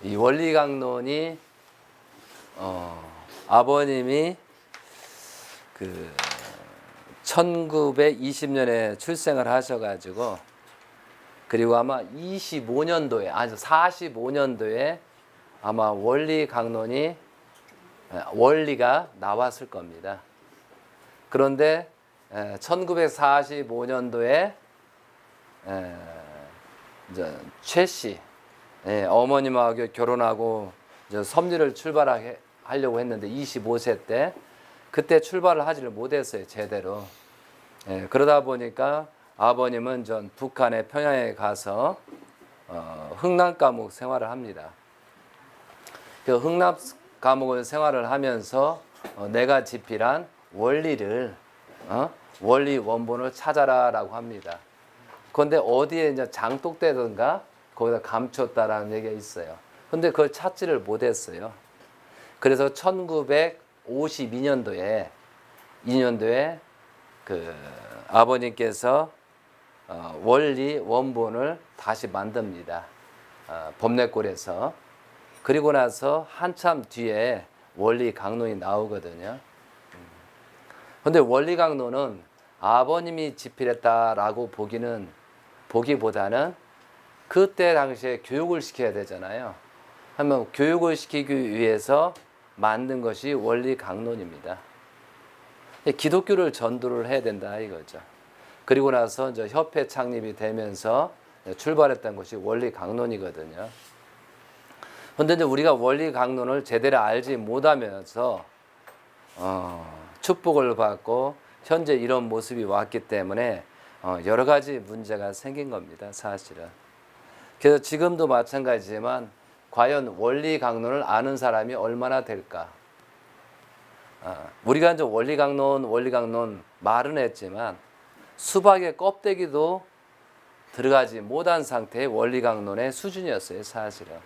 이 원리강론이 아버님이 그 1920년에 출생을 하셔가지고 그리고 아마 25년도에 아니 45년도에 아마 원리가 나왔을 겁니다. 그런데 1945년도에 최 씨 어머님하고 결혼하고 섭리를 출발하려고 했는데 25세 때 그때 출발을 하지를 못했어요 제대로. 그러다 보니까 아버님은 전 북한의 평양에 가서 흥남 감옥 생활을 합니다. 그 흥남 감옥을 생활을 하면서 내가 집필한 원리를 원리 원본을 찾아라라고 합니다. 그런데 어디에 이제 장독대든가 거기다 감췄다라는 얘기가 있어요. 근데 그걸 찾지를 못했어요. 그래서 1952년도에 그 아버님께서 원리 원본을 다시 만듭니다. 범내골에서. 그리고 나서 한참 뒤에 원리 강론이 나오거든요. 근데 원리 강론은 아버님이 집필했다라고 보기보다는 그때 당시에 교육을 시켜야 되잖아요. 하면 교육을 시키기 위해서 만든 것이 원리 강론입니다. 기독교를 전도를 해야 된다 이거죠. 그리고 나서 이제 협회 창립이 되면서 출발했던 것이 원리 강론이거든요. 그런데 이제 우리가 원리 강론을 제대로 알지 못하면서 축복을 받고 현재 이런 모습이 왔기 때문에 여러 가지 문제가 생긴 겁니다, 사실은. 그래서 지금도 마찬가지지만 과연 원리 강론을 아는 사람이 얼마나 될까? 우리가 이제 원리 강론 말은 했지만 수박의 껍데기도 들어가지 못한 상태의 원리 강론의 수준이었어요, 사실은.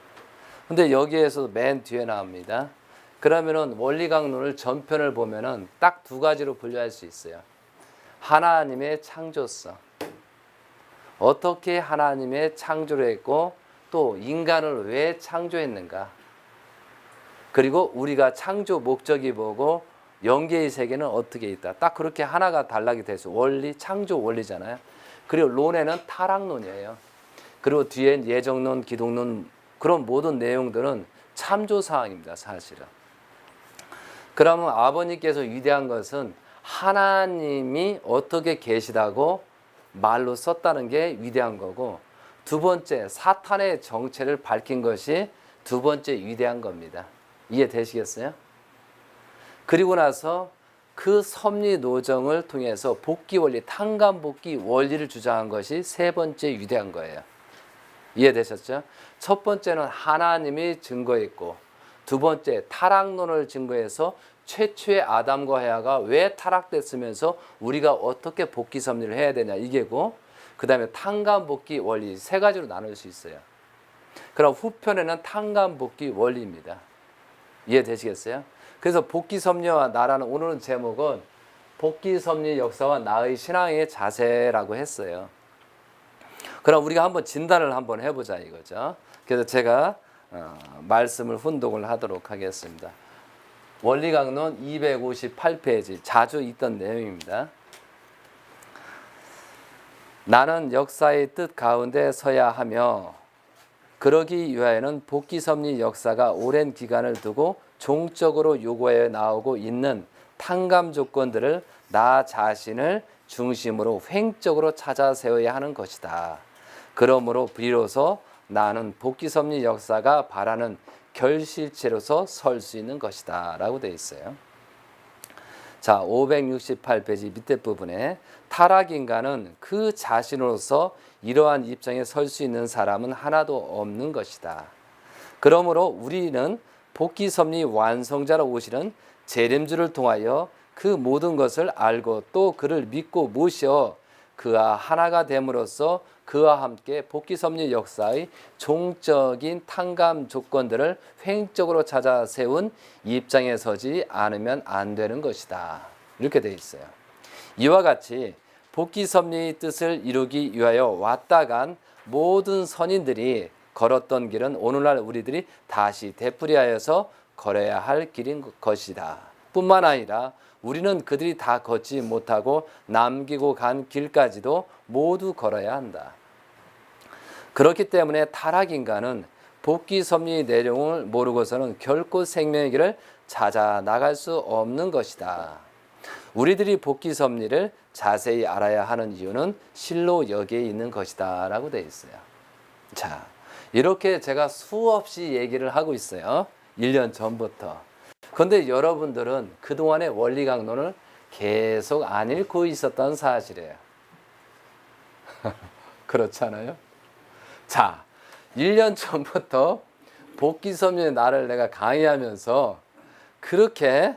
근데 여기에서 맨 뒤에 나옵니다. 그러면은 원리 강론을 전편을 보면은 딱 두 가지로 분류할 수 있어요. 하나님의 창조성. 어떻게 하나님의 창조를 했고 또 인간을 왜 창조했는가. 그리고 우리가 창조 목적이 뭐고 영계의 세계는 어떻게 있다. 딱 그렇게 하나가 단락이 돼서 원리, 창조 원리잖아요. 그리고 론에는 타락론이에요. 그리고 뒤엔 예정론, 기독론 그런 모든 내용들은 참조사항입니다. 사실은. 그러면 아버님께서 위대한 것은 하나님이 어떻게 계시다고 말로 썼다는 게 위대한 거고 두 번째 사탄의 정체를 밝힌 것이 두 번째 위대한 겁니다. 이해되시겠어요? 그리고 나서 그 섭리 노정을 통해서 복귀 원리, 탕감 복귀 원리를 주장한 것이 세 번째 위대한 거예요. 이해되셨죠? 첫 번째는 하나님이 증거했고 두 번째 타락론을 증거해서 최초의 아담과 해와가 왜 타락됐으면서 우리가 어떻게 복귀 섭리를 해야 되냐 이게고 그 다음에 탕감 복귀 원리 세 가지로 나눌 수 있어요. 그럼 후편에는 탕감 복귀 원리입니다. 이해되시겠어요? 그래서 복귀 섭리와 나라는 오늘은 제목은 복귀 섭리 역사와 나의 신앙의 자세라고 했어요. 그럼 우리가 한번 진단을 한번 해보자 이거죠. 그래서 제가 말씀을 훈독을 하도록 하겠습니다. 원리강론 258페이지 자주 있던 내용입니다. 나는 역사의 뜻 가운데 서야 하며 그러기 위하여는 복귀 섭리 역사가 오랜 기간을 두고 종적으로 요구해 나오고 있는 탕감 조건들을 나 자신을 중심으로 횡적으로 찾아 세워야 하는 것이다. 그러므로 비로소 나는 복귀 섭리 역사가 바라는 결실체로서 설 수 있는 것이다 라고 되어 있어요. 자, 568페이지 밑에 부분에 타락인간은 그 자신으로서 이러한 입장에 설 수 있는 사람은 하나도 없는 것이다. 그러므로 우리는 복귀 섭리 완성자로 오시는 재림주를 통하여 그 모든 것을 알고 또 그를 믿고 모셔 그와 하나가 됨으로써 그와 함께 복귀 섭리 역사의 종적인 탕감 조건들을 횡적으로 찾아 세운 입장에 서지 않으면 안 되는 것이다. 이렇게 되어 있어요. 이와 같이 복귀 섭리의 뜻을 이루기 위하여 왔다 간 모든 선인들이 걸었던 길은 오늘날 우리들이 다시 되풀이하여서 걸어야 할 길인 것이다. 뿐만 아니라 우리는 그들이 다 걷지 못하고 남기고 간 길까지도 모두 걸어야 한다. 그렇기 때문에 타락인간은 복귀 섭리의 내용을 모르고서는 결코 생명의 길을 찾아 나갈 수 없는 것이다. 우리들이 복귀 섭리를 자세히 알아야 하는 이유는 실로 여기에 있는 것이다 라고 되어 있어요. 자, 이렇게 제가 수없이 얘기를 하고 있어요. 1년 전부터. 그런데 여러분들은 그동안의 원리 강론을 계속 안 읽고 있었던 사실이에요. 그렇잖아요. 자, 1년 전부터 복귀 섭리의 날을 내가 강의하면서 그렇게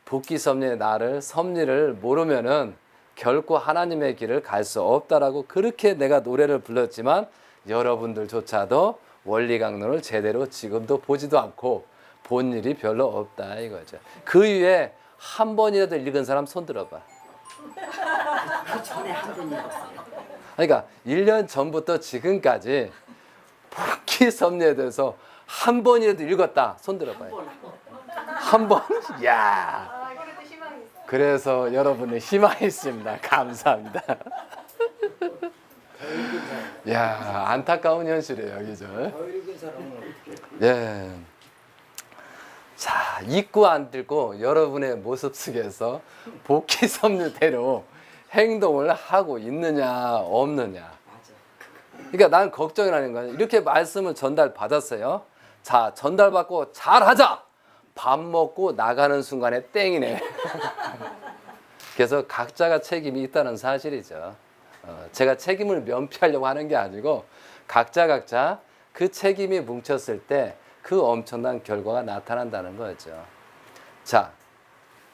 복귀 섭리의 날을 섭리를 모르면은 결코 하나님의 길을 갈 수 없다라고 그렇게 내가 노래를 불렀지만 여러분들조차도 원리 강론을 제대로 지금도 보지도 않고 본 일이 별로 없다 이거죠. 그 이후에 한 번이라도 읽은 사람 손 들어봐. 그 전에 한 번 읽었어요. 그러니까 1년 전부터 지금까지 복귀 섭리에 대해서 한 번이라도 읽었다. 손 들어봐요. 한 번? 야. 그래서 여러분의 희망이 있습니다. 감사합니다. 야, 안타까운 현실이에요, 그죠? 예. 자, 읽고 안 읽고 여러분의 모습 속에서 복귀 섭리대로 행동을 하고 있느냐 없느냐. 그러니까 난 걱정이 나는 거예요. 이렇게 말씀을 전달 받았어요. 자, 전달 받고 잘하자. 밥 먹고 나가는 순간에 땡이네. 그래서 각자가 책임이 있다는 사실이죠. 제가 책임을 면피하려고 하는 게 아니고 각자 그 책임이 뭉쳤을 때 그 엄청난 결과가 나타난다는 거죠. 자,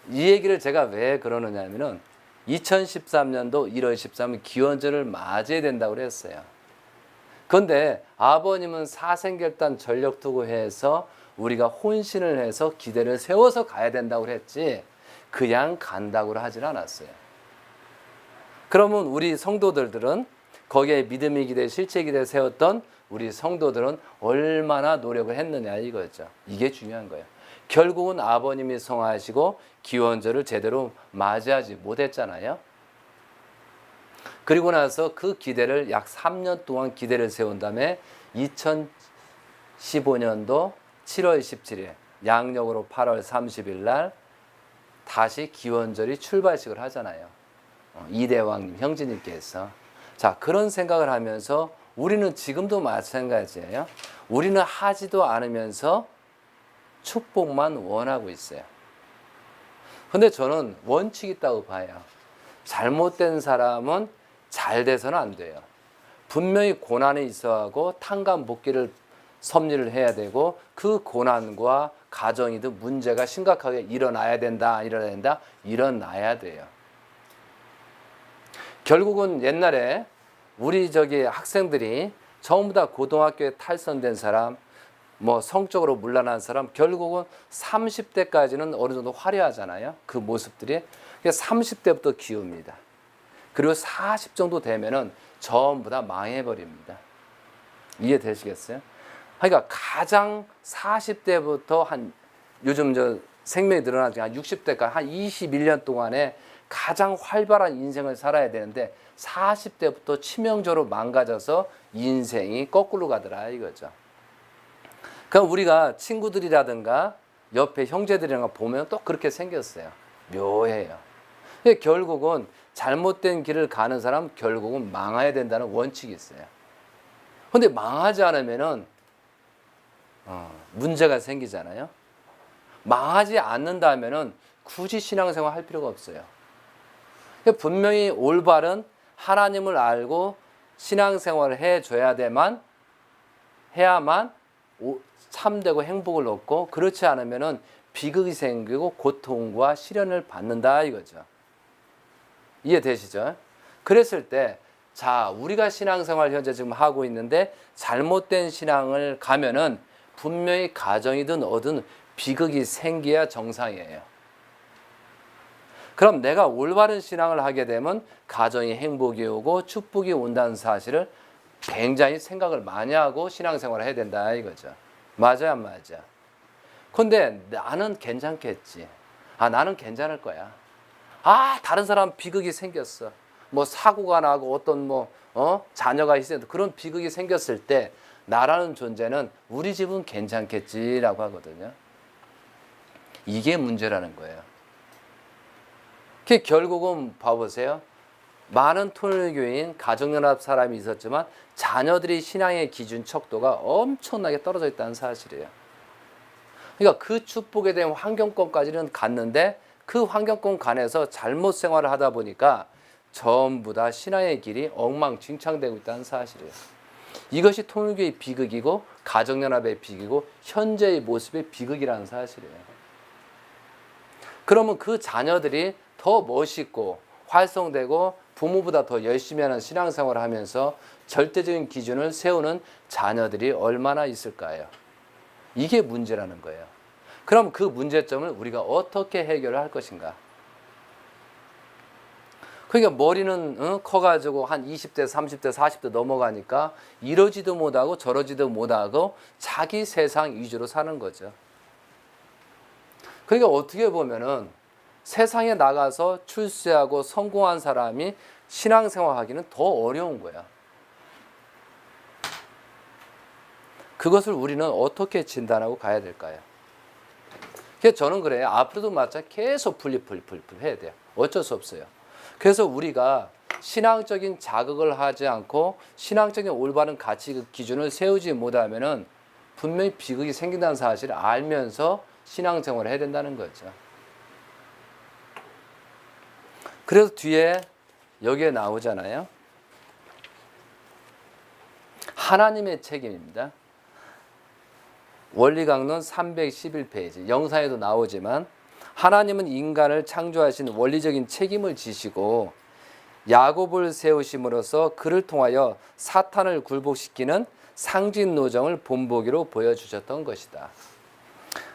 이 얘기를 제가 왜 그러느냐 하면은 2013년도 1월 13일 기원절을 맞이해야 된다고 그랬어요. 그런데 아버님은 사생결단 전력투구해서 우리가 혼신을 해서 기대를 세워서 가야 된다고 그랬지 그냥 간다고 하진 않았어요. 그러면 우리 성도들은 거기에 믿음의 기대, 실제 기대 세웠던 우리 성도들은 얼마나 노력을 했느냐 이거죠. 이게 중요한 거예요. 결국은 아버님이 성하시고 기원절을 제대로 맞이하지 못했잖아요. 그리고 나서 그 기대를 약 3년 동안 기대를 세운 다음에 2015년도 7월 17일 양력으로 8월 30일 날 다시 기원절이 출발식을 하잖아요. 이대왕님 형제님께서. 자, 그런 생각을 하면서 우리는 지금도 마찬가지예요. 우리는 하지도 않으면서 축복만 원하고 있어요. 근데 저는 원칙이 있다고 봐요. 잘못된 사람은 잘 돼서는 안 돼요. 분명히 고난이 있어하고 탕감복귀를 섭리를 해야 되고 그 고난과 가정이든 문제가 심각하게 일어나야 된다. 일어나야 돼요. 결국은 옛날에 우리 학생들이 전부 다 고등학교에 탈선된 사람, 뭐 성적으로 문란한 사람, 결국은 30대까지는 어느 정도 화려하잖아요. 그 모습들이. 30대부터 기웁니다. 그리고 40 정도 되면은 전부 다 망해버립니다. 이해되시겠어요? 그러니까 가장 40대부터 한 요즘 생명이 늘어나지 한 60대까지 한 21년 동안에 가장 활발한 인생을 살아야 되는데 40대부터 치명적으로 망가져서 인생이 거꾸로 가더라 이거죠. 그럼 우리가 친구들이라든가 옆에 형제들이랑 보면 또 그렇게 생겼어요. 묘해요. 결국은 잘못된 길을 가는 사람 결국은 망해야 된다는 원칙이 있어요. 그런데 망하지 않으면은 문제가 생기잖아요. 망하지 않는다면은 굳이 신앙생활 할 필요가 없어요. 분명히 올바른 하나님을 알고 신앙생활을 해야만 참되고 행복을 얻고 그렇지 않으면은 비극이 생기고 고통과 시련을 받는다 이거죠. 이해되시죠? 그랬을 때 자, 우리가 신앙생활 현재 지금 하고 있는데 잘못된 신앙을 가면은 분명히 가정이든 어든 비극이 생겨야 정상이에요. 그럼 내가 올바른 신앙을 하게 되면 가정이 행복이 오고 축복이 온다는 사실을 굉장히 생각을 많이 하고 신앙생활을 해야 된다 이거죠. 맞아요, 안 맞아? 근데 나는 괜찮겠지. 아, 나는 괜찮을 거야. 아, 다른 사람 비극이 생겼어. 뭐 사고가 나고 어떤 자녀가 있어도 그런 비극이 생겼을 때 나라는 존재는 우리 집은 괜찮겠지라고 하거든요. 이게 문제라는 거예요. 결국은 봐보세요. 많은 통일교인 가정연합 사람이 있었지만 자녀들이 신앙의 기준 척도가 엄청나게 떨어져 있다는 사실이에요. 그러니까 그 축복에 대한 환경권까지는 갔는데 그 환경권 간에서 잘못 생활을 하다 보니까 전부 다 신앙의 길이 엉망진창되고 있다는 사실이에요. 이것이 통일교의 비극이고 가정연합의 비극이고 현재의 모습의 비극이라는 사실이에요. 그러면 그 자녀들이 더 멋있고 활성되고 부모보다 더 열심히 하는 신앙생활을 하면서 절대적인 기준을 세우는 자녀들이 얼마나 있을까요? 이게 문제라는 거예요. 그럼 그 문제점을 우리가 어떻게 해결을 할 것인가? 그러니까 머리는 커가지고 한 20대, 30대, 40대 넘어가니까 이러지도 못하고 저러지도 못하고 자기 세상 위주로 사는 거죠. 그러니까 어떻게 보면은 세상에 나가서 출세하고 성공한 사람이 신앙생활하기는 더 어려운 거야. 그것을 우리는 어떻게 진단하고 가야 될까요? 그래서 저는 그래요. 앞으로도 마찬가지 계속 풀 해야 돼요. 어쩔 수 없어요. 그래서 우리가 신앙적인 자극을 하지 않고 신앙적인 올바른 가치 기준을 세우지 못하면은 분명히 비극이 생긴다는 사실을 알면서 신앙생활을 해야 된다는 거죠. 그래서 뒤에 여기에 나오잖아요. 하나님의 책임입니다. 원리강론 311페이지 영상에도 나오지만 하나님은 인간을 창조하신 원리적인 책임을 지시고 야곱을 세우심으로써 그를 통하여 사탄을 굴복시키는 상징 노정을 본보기로 보여주셨던 것이다.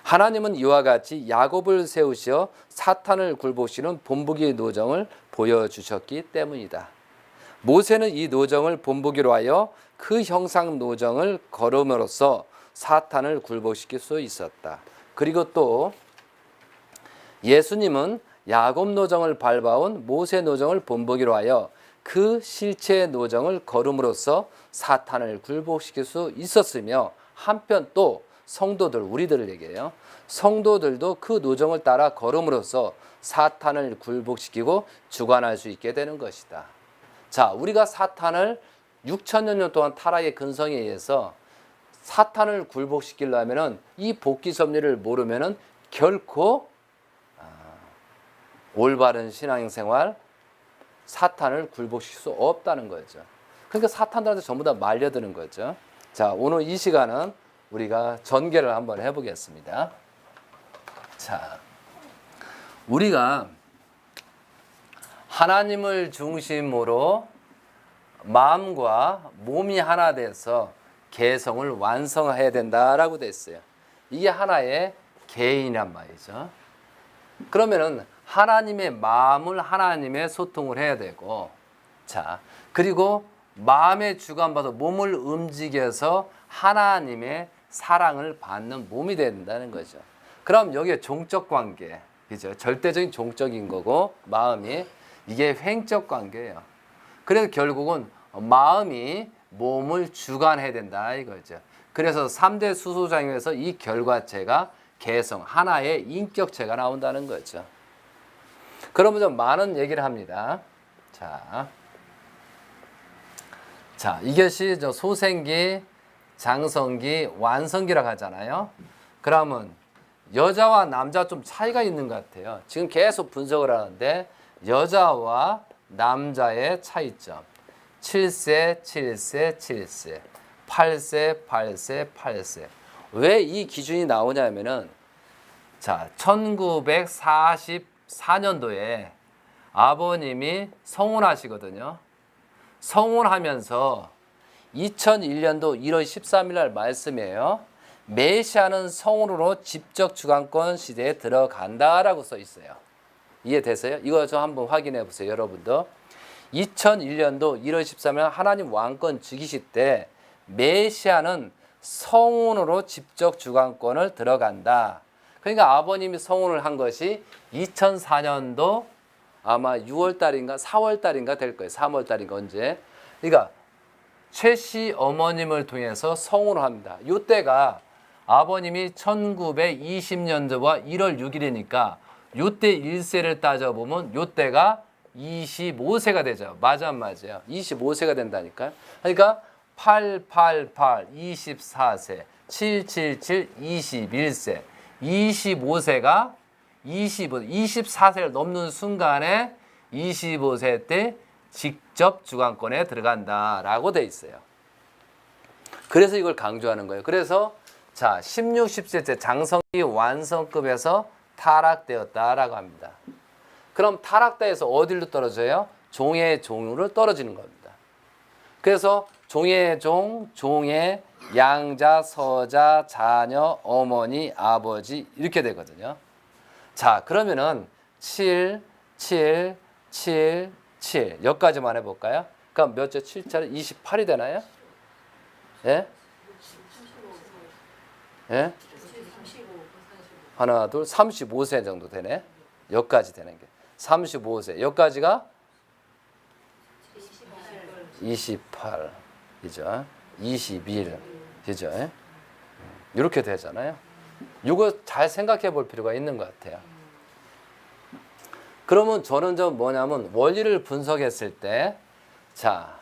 하나님은 이와 같이 야곱을 세우시어 사탄을 굴복시키는 본보기의 노정을 보여주셨기 때문이다. 모세는 이 노정을 본보기로 하여 그 형상 노정을 걸음으로써 사탄을 굴복시킬 수 있었다. 그리고 또 예수님은 야곱 노정을 밟아온 모세 노정을 본보기로 하여 그 실체의 노정을 걸음으로써 사탄을 굴복시킬 수 있었으며 한편 또 성도들, 우리들을 얘기해요. 성도들도 그 노정을 따라 걸음으로써 사탄을 굴복시키고 주관할 수 있게 되는 것이다. 자, 우리가 사탄을 6,000년 동안 타락의 근성에 의해서 사탄을 굴복시키려면은 이 복귀 섭리를 모르면은 결코 올바른 신앙생활, 사탄을 굴복시킬 수 없다는 거죠. 그러니까 사탄들한테 전부 다 말려드는 거죠. 자, 오늘 이 시간은 우리가 전개를 한번 해보겠습니다. 자, 우리가 하나님을 중심으로 마음과 몸이 하나 돼서 개성을 완성해야 된다라고 됐어요. 이게 하나의 개인이란 말이죠. 그러면은 하나님의 마음을 하나님의 소통을 해야 되고, 자, 그리고 마음의 주관받아 몸을 움직여서 하나님의 사랑을 받는 몸이 된다는 거죠. 그럼 여기에 종적 관계, 그죠? 절대적인 종적인 거고 마음이 이게 횡적 관계예요. 그래서 결국은 마음이 몸을 주관해야 된다 이거죠. 그래서 3대 수소장에서 이 결과체가 개성, 하나의 인격체가 나온다는 거죠. 그러면 좀 많은 얘기를 합니다. 자, 이것이 소생기, 장성기, 완성기라고 하잖아요. 그러면 여자와 남자 좀 차이가 있는 것 같아요. 지금 계속 분석을 하는데 여자와 남자의 차이점. 7세, 7세, 7세, 8세, 8세, 8세. 왜 이 기준이 나오냐면은 자, 1944년도에 아버님이 성혼하시거든요. 성혼하면서 2001년도 1월 13일 날 말씀이에요. 메시아는 성혼으로 직접 주관권 시대에 들어간다라고 써 있어요. 이해되세요? 이거 좀 한번 확인해 보세요, 여러분도. 2001년도 1월 13일 하나님 왕권 즉위시 때 메시아는 성운으로 직접 주관권을 들어간다. 그러니까 아버님이 성운을 한 것이 2004년도 아마 6월 달인가 4월 달인가 될 거예요. 3월 달인가 언제. 그러니까 최씨 어머님을 통해서 성운을 합니다. 이때가 아버님이 1920년도와 1월 6일이니까 이때 일세를 따져보면 이때가 25세가 되죠. 맞아 안 맞아요? 25세가 된다니까요. 그러니까 888, 24세, 777, 21세, 25세가 24세를 넘는 순간에 25세 때 직접 주관권에 들어간다라고 돼 있어요. 그래서 이걸 강조하는 거예요. 그래서 자, 16, 17세 때 장성기 완성급에서 타락되었다라고 합니다. 그럼 타락대에서 어디로 떨어져요? 종의 종으로 떨어지는 겁니다. 그래서 종의 종, 종의 양자, 서자, 자녀, 어머니, 아버지 이렇게 되거든요. 자, 그러면은 7, 7, 7, 7 여기까지만 해볼까요? 그럼 몇 째 7자는 28이 되나요? 예? 예? 하나, 둘, 35세 정도 되네. 여기까지 되는 게. 35세. 여기까지가 28이죠. 21. 그죠? 이렇게 되잖아요. 이거 잘 생각해 볼 필요가 있는 것 같아요. 그러면 저는 좀 뭐냐면 원리를 분석했을 때, 자,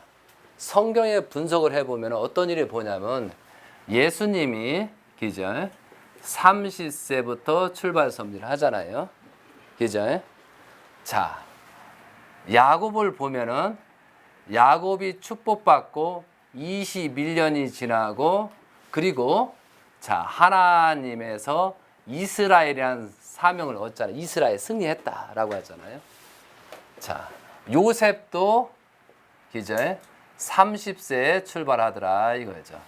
성경에 분석을 해보면 어떤 일이 보냐면 예수님이, 그죠? 30세부터 출발 섭리를 하잖아요. 그죠? 자, 야곱을 보면은 야곱이 축복받고 21년이 지나고 그리고 자, 하나님에서 이스라엘이라는 사명을 얻잖아요. 이스라엘 승리했다라고 하잖아요. 자, 요셉도 그죠? 30세에 출발하더라 이거죠.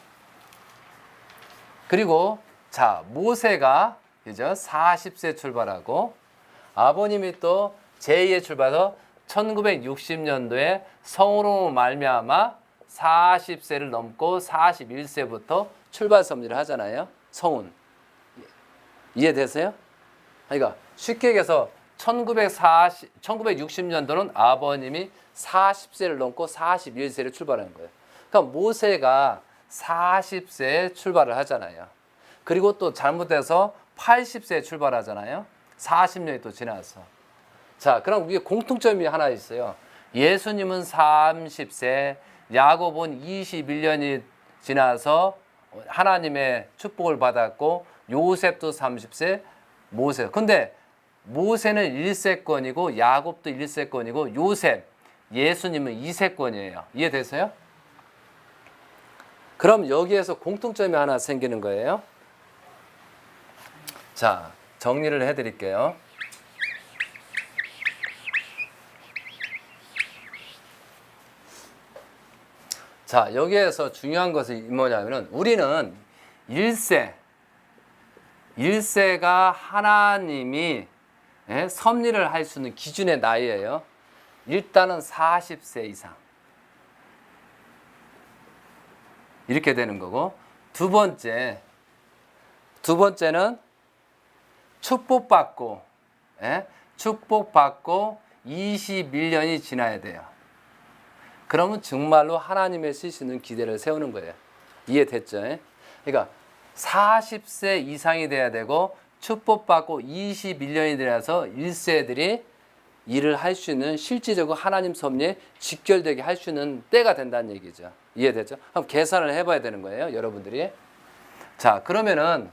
그리고 자, 모세가 그죠? 40세 출발하고 아버님이 또 제2의 출발해서 1960년도에 성으로 말미암아 40세를 넘고 41세부터 출발 섭리를 하잖아요. 성운. 이해되세요? 그러니까 쉽게 얘기해서 1960년도는 아버님이 40세를 넘고 41세를 출발하는 거예요. 그러니까 모세가 40세에 출발을 하잖아요. 그리고 또 잘못해서 80세에 출발하잖아요. 40년이 또 지나서. 자, 그럼 위에 공통점이 하나 있어요. 예수님은 30세, 야곱은 21년이 지나서 하나님의 축복을 받았고 요셉도 30세, 모세. 근데 모세는 1세권이고 야곱도 1세권이고 요셉, 예수님은 2세권이에요. 이해되세요? 그럼 여기에서 공통점이 하나 생기는 거예요. 자, 정리를 해드릴게요. 자, 여기에서 중요한 것이 뭐냐면은 우리는 1세가 하나님이 섭리를 할 수 있는 기준의 나이예요. 일단은 40세 이상. 이렇게 되는 거고 두 번째는 축복받고 21년이 지나야 돼요. 그러면 정말로 하나님의 쓸 수 있는 기대를 세우는 거예요. 이해됐죠? 그러니까 40세 이상이 돼야 되고 축복받고 21년이 되어서 1세들이 일을 할 수 있는 실질적으로 하나님 섭리에 직결되게 할 수 있는 때가 된다는 얘기죠. 이해되죠? 그럼 계산을 해봐야 되는 거예요, 여러분들이. 자, 그러면은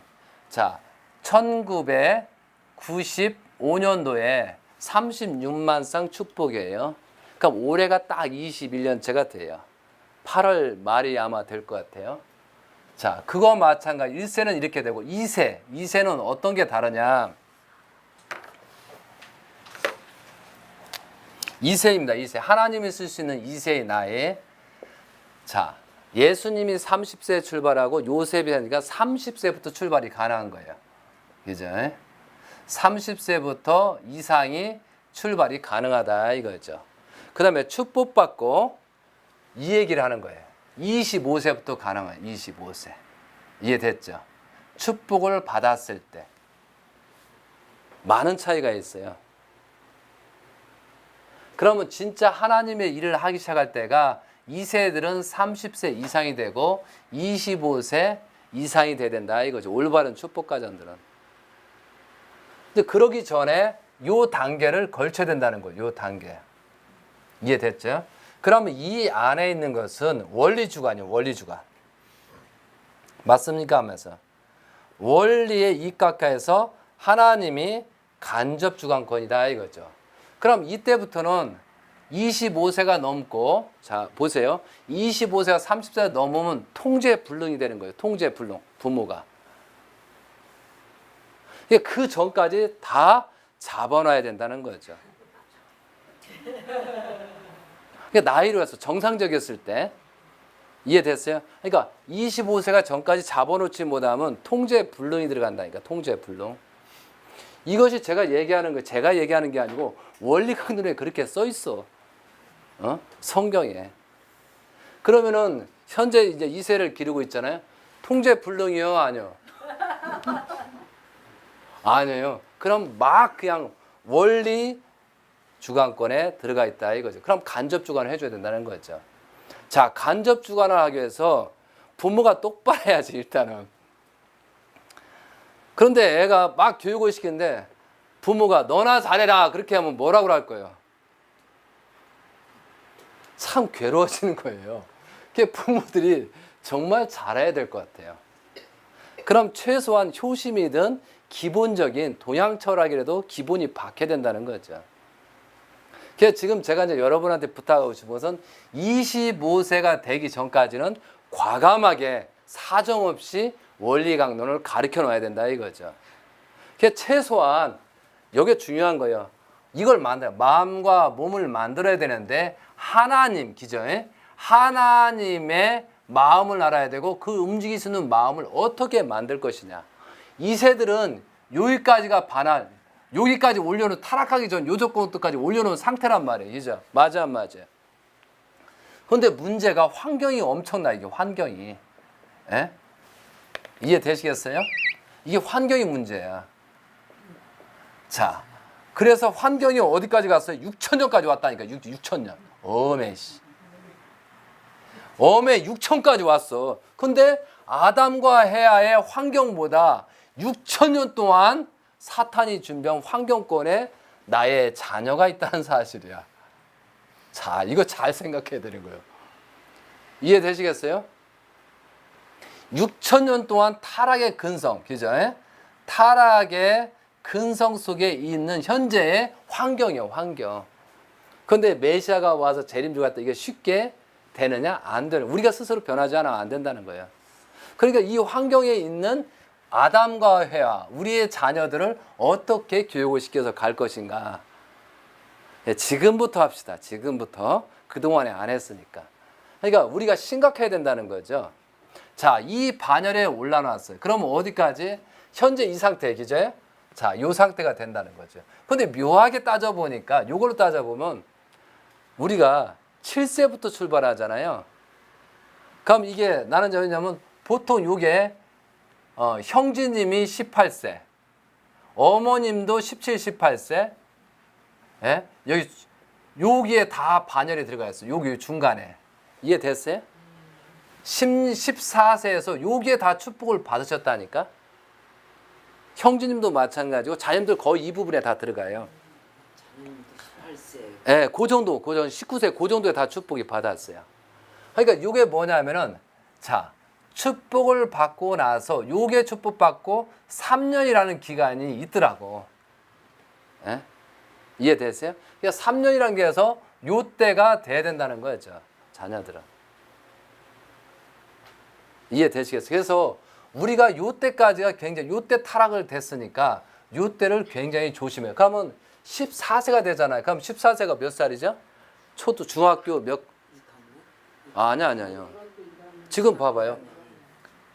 자 1995년도에 36만 쌍 축복이에요. 그럼 올해가 딱 21년째가 돼요. 8월 말이 아마 될 것 같아요. 자, 그거 마찬가지. 1세는 이렇게 되고 2세는 어떤 게 다르냐? 2세입니다. 2세. 하나님이 쓸 수 있는 2세의 나이. 자, 예수님이 30세에 출발하고 요셉이 하니까 30세부터 출발이 가능한 거예요. 그죠? 30세부터 이상이 출발이 가능하다 이거죠. 그 다음에 축복받고 이 얘기를 하는 거예요. 25세부터 가능해요. 25세. 이해됐죠? 축복을 받았을 때 많은 차이가 있어요. 그러면 진짜 하나님의 일을 하기 시작할 때가 2세들은 30세 이상이 되고 25세 이상이 돼야 된다 이거죠. 올바른 축복 가정들은. 근데 그러기 전에 요 단계를 걸쳐야 된다는 거예요. 요 단계. 이해됐죠? 그러면 이 안에 있는 것은 원리주관이에요. 원리주관. 맞습니까? 하면서 원리에 입각해서 하나님이 간접주관권이다 이거죠. 그럼 이때부터는 25세가 넘고, 자 보세요. 25세가 30세가 넘으면 통제불능이 되는 거예요. 통제불능, 부모가. 그 전까지 다 잡아놔야 된다는 거죠. 나이로 해서 정상적이었을 때 이해됐어요? 그러니까 25세가 전까지 잡아놓지 못하면 통제불능이 들어간다니까. 통제불능. 이것이 제가 얘기하는 거, 제가 얘기하는 게 아니고 원리강론에 그렇게 써 있어. 성경에. 그러면은 현재 이제 2세를 기르고 있잖아요. 통제불능이요, 아니요? 아니에요. 그럼 막 그냥 원리 주관권에 들어가 있다 이거죠. 그럼 간접 주관을 해줘야 된다는 거죠. 자, 간접 주관을 하기 위해서 부모가 똑바로 해야지 일단은. 그런데 애가 막 교육을 시키는데 부모가 너나 잘해라 그렇게 하면 뭐라고 할 거예요? 참 괴로워지는 거예요. 그게 부모들이 정말 잘해야 될 것 같아요. 그럼 최소한 효심이든 기본적인 동양 철학이라도 기본이 박혀야 된다는 거죠. 그래서 지금 제가 이제 여러분한테 부탁하고 싶은 것은 25세가 되기 전까지는 과감하게 사정없이 원리강론을 가르쳐 놔야 된다 이거죠. 그래서 최소한 이게 중요한 거예요. 이걸 만들어 마음과 몸을 만들어야 되는데 하나님 기저에 하나님의 마음을 알아야 되고 그 움직일 수 있는 마음을 어떻게 만들 것이냐. 이 세들은 여기까지가 반할, 여기까지 올려놓은 타락하기 전 요조건까지 올려놓은 상태란 말이에요. 그죠? 맞아 안 맞아? 그런데 문제가 환경이 엄청나. 이게 환경이. 에? 이해되시겠어요? 이게 환경이 문제야. 자, 그래서 환경이 어디까지 갔어요? 6천년까지 왔다니까. 6천년. 어메 씨. 어메 6천까지 왔어. 근데 아담과 헤아의 환경보다 6천년 동안 사탄이 준비한 환경권에 나의 자녀가 있다는 사실이야. 자, 이거 잘 생각해야 되는 거예요. 이해되시겠어요? 6천년 동안 타락의 근성, 그죠? 타락의 근성 속에 있는 현재의 환경이에요, 환경. 그런데 메시아가 와서 재림주 갔다 이게 쉽게 되느냐? 안 되는. 우리가 스스로 변하지 않으면 안 된다는 거예요. 그러니까 이 환경에 있는 아담과 헤아, 우리의 자녀들을 어떻게 교육을 시켜서 갈 것인가. 지금부터 합시다. 지금부터. 그동안에 안 했으니까. 그러니까 우리가 심각해야 된다는 거죠. 자, 이 반열에 올라놨어요. 그러면 어디까지? 현재 이 상태, 그죠? 자, 이 상태가 된다는 거죠. 근데 묘하게 따져보니까, 이걸로 따져보면 우리가 7세부터 출발하잖아요. 그럼 이게 나는 뭐냐면 보통 이게 형제님이 18세, 어머님도 17, 18세, 예? 여기에 다 반열이 들어가 있어요. 여기 중간에. 이해됐어요? 14세에서 여기에 다 축복을 받으셨다니까? 형제님도 마찬가지고 자녀들 거의 이 부분에 다 들어가요. 자녀님도 18세. 예, 그 정도, 19세, 그 정도에 다 축복이 받았어요. 그러니까 이게 뭐냐면은, 자, 축복을 받고 나서, 요게 축복받고 3년이라는 기간이 있더라고. 예? 이해되세요? 그러니까 3년이라는 게 해서 요 때가 돼야 된다는 거죠. 자녀들은. 이해되시겠어요? 그래서 우리가 요 때까지가 굉장히, 요 때 타락을 됐으니까 요 때를 굉장히 조심해요. 그러면 14세가 되잖아요. 그럼 14세가 몇 살이죠? 중학교 몇? 아니요. 지금 봐봐요.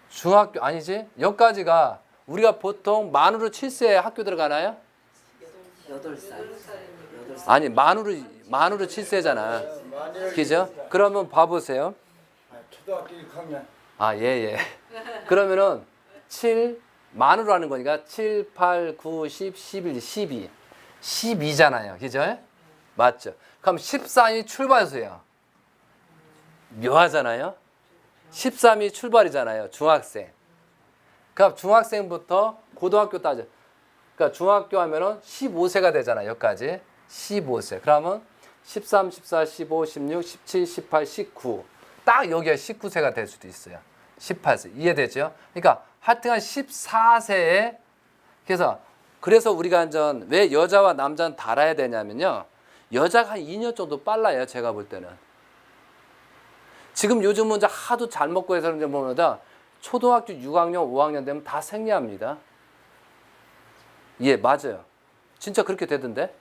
중학교 아니지? 여기까지가 우리가 보통 만으로 7세에 학교 들어가나요? 8살. 아니 만으로 7세잖아. 그죠? 그러면 봐보세요. 초등학교 6학년. 아, 예. 그러면은 7 만으로 하는 거니까 7, 8, 9, 10, 11, 12. 12잖아요. 그죠? 맞죠? 그럼 13이 출발수예요. 묘하잖아요. 13이 출발이잖아요. 중학생. 그럼 중학생부터 고등학교 따져. 그러니까 중학교 하면은 15세가 되잖아요. 여기까지. 15세. 그러면 13, 14, 15, 16, 17, 18, 19. 딱 여기가 19세가 될 수도 있어요. 18세. 이해되죠? 그러니까 하여튼간 14세에 그래서 우리가 왜 여자와 남자는 달아야 되냐면요. 여자가 한 2년 정도 빨라요. 제가 볼 때는. 지금 요즘은 이제 하도 잘 먹고 해서 그런지 모르다 초등학교 6학년, 5학년 되면 다 생리합니다. 예, 맞아요. 진짜 그렇게 되던데.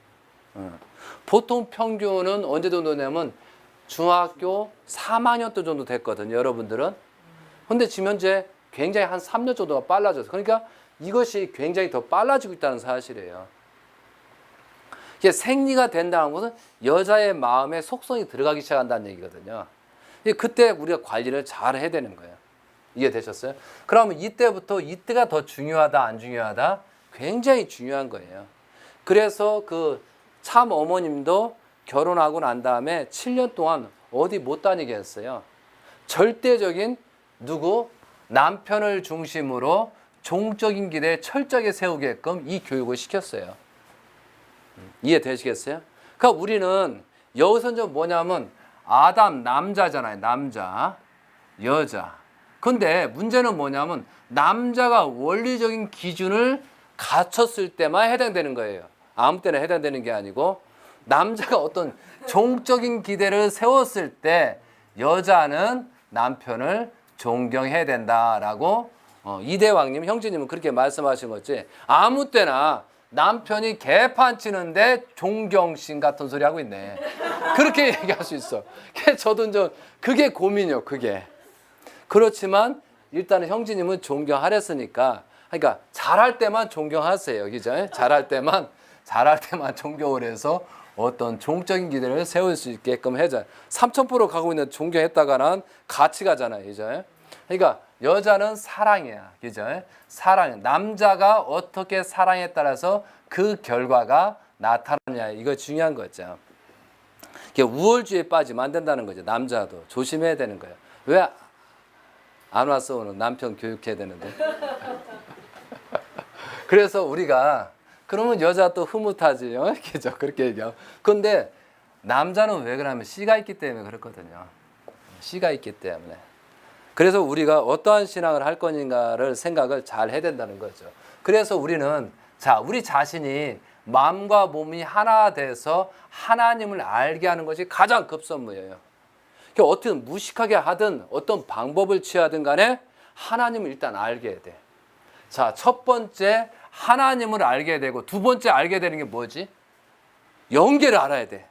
보통 평균은 언제 정도 되냐면 중학교 3학년 때 정도 됐거든요. 여러분들은. 근데 지금 현재 굉장히 한 3년 정도가 빨라져서 그러니까 이것이 굉장히 더 빨라지고 있다는 사실이에요. 이게 생리가 된다는 것은 여자의 마음에 속성이 들어가기 시작한다는 얘기거든요. 그때 우리가 관리를 잘 해야 되는 거예요. 이해되셨어요? 그러면 이때가 더 중요하다, 안 중요하다? 굉장히 중요한 거예요. 그래서 그 참 어머님도 결혼하고 난 다음에 7년 동안 어디 못 다니게 했어요. 절대적인 남편을 중심으로 종적인 길에 철저하게 세우게끔 이 교육을 시켰어요. 이해되시겠어요? 그러니까 우리는 여기서 이제 뭐냐면 아담 남자잖아요. 남자, 여자. 근데 문제는 뭐냐면 남자가 원리적인 기준을 갖췄을 때만 해당되는 거예요. 아무 때나 해당되는 게 아니고 남자가 어떤 종적인 기대를 세웠을 때 여자는 남편을 존경해야 된다라고 이대왕님, 형제님은 그렇게 말씀하신 거지. 아무 때나 남편이 개판 치는데 존경심 같은 소리 하고 있네. 그렇게 얘기할 수 있어. 저도 이제 그게 고민이요. 그게. 그렇지만 일단은 형제님은 존경하랬으니까 그러니까 잘할 때만 존경하세요. 그죠? 잘할 때만 존경을 해서 어떤 종적인 기대를 세울 수 있게끔 해줘. 3000% 가고 있는 존경했다가는 같이 가잖아요. 그죠? 그러니까 여자는 사랑이야. 그죠? 사랑. 남자가 어떻게 사랑에 따라서 그 결과가 나타나냐. 이거 중요한 거죠. 우월주의에 빠지면 안 된다는 거죠. 남자도 조심해야 되는 거예요. 왜 안 왔어? 오늘 남편 교육해야 되는데. 그래서 우리가 그러면 여자 또 흐뭇하지. 그죠? 그렇게 얘기하고. 근데 남자는 왜 그러냐면 씨가 있기 때문에 그렇거든요. 씨가 있기 때문에. 그래서 우리가 어떠한 신앙을 할 것인가를 생각을 잘 해야 된다는 거죠. 그래서 우리는 우리 자신이 마음과 몸이 하나 돼서 하나님을 알게 하는 것이 가장 급선무예요. 어떻게 무식하게 하든 어떤 방법을 취하든 간에 하나님을 일단 알게 해야 돼. 첫 번째 하나님을 알게 되고 두 번째 알게 되는 게 뭐지? 영계를 알아야 돼.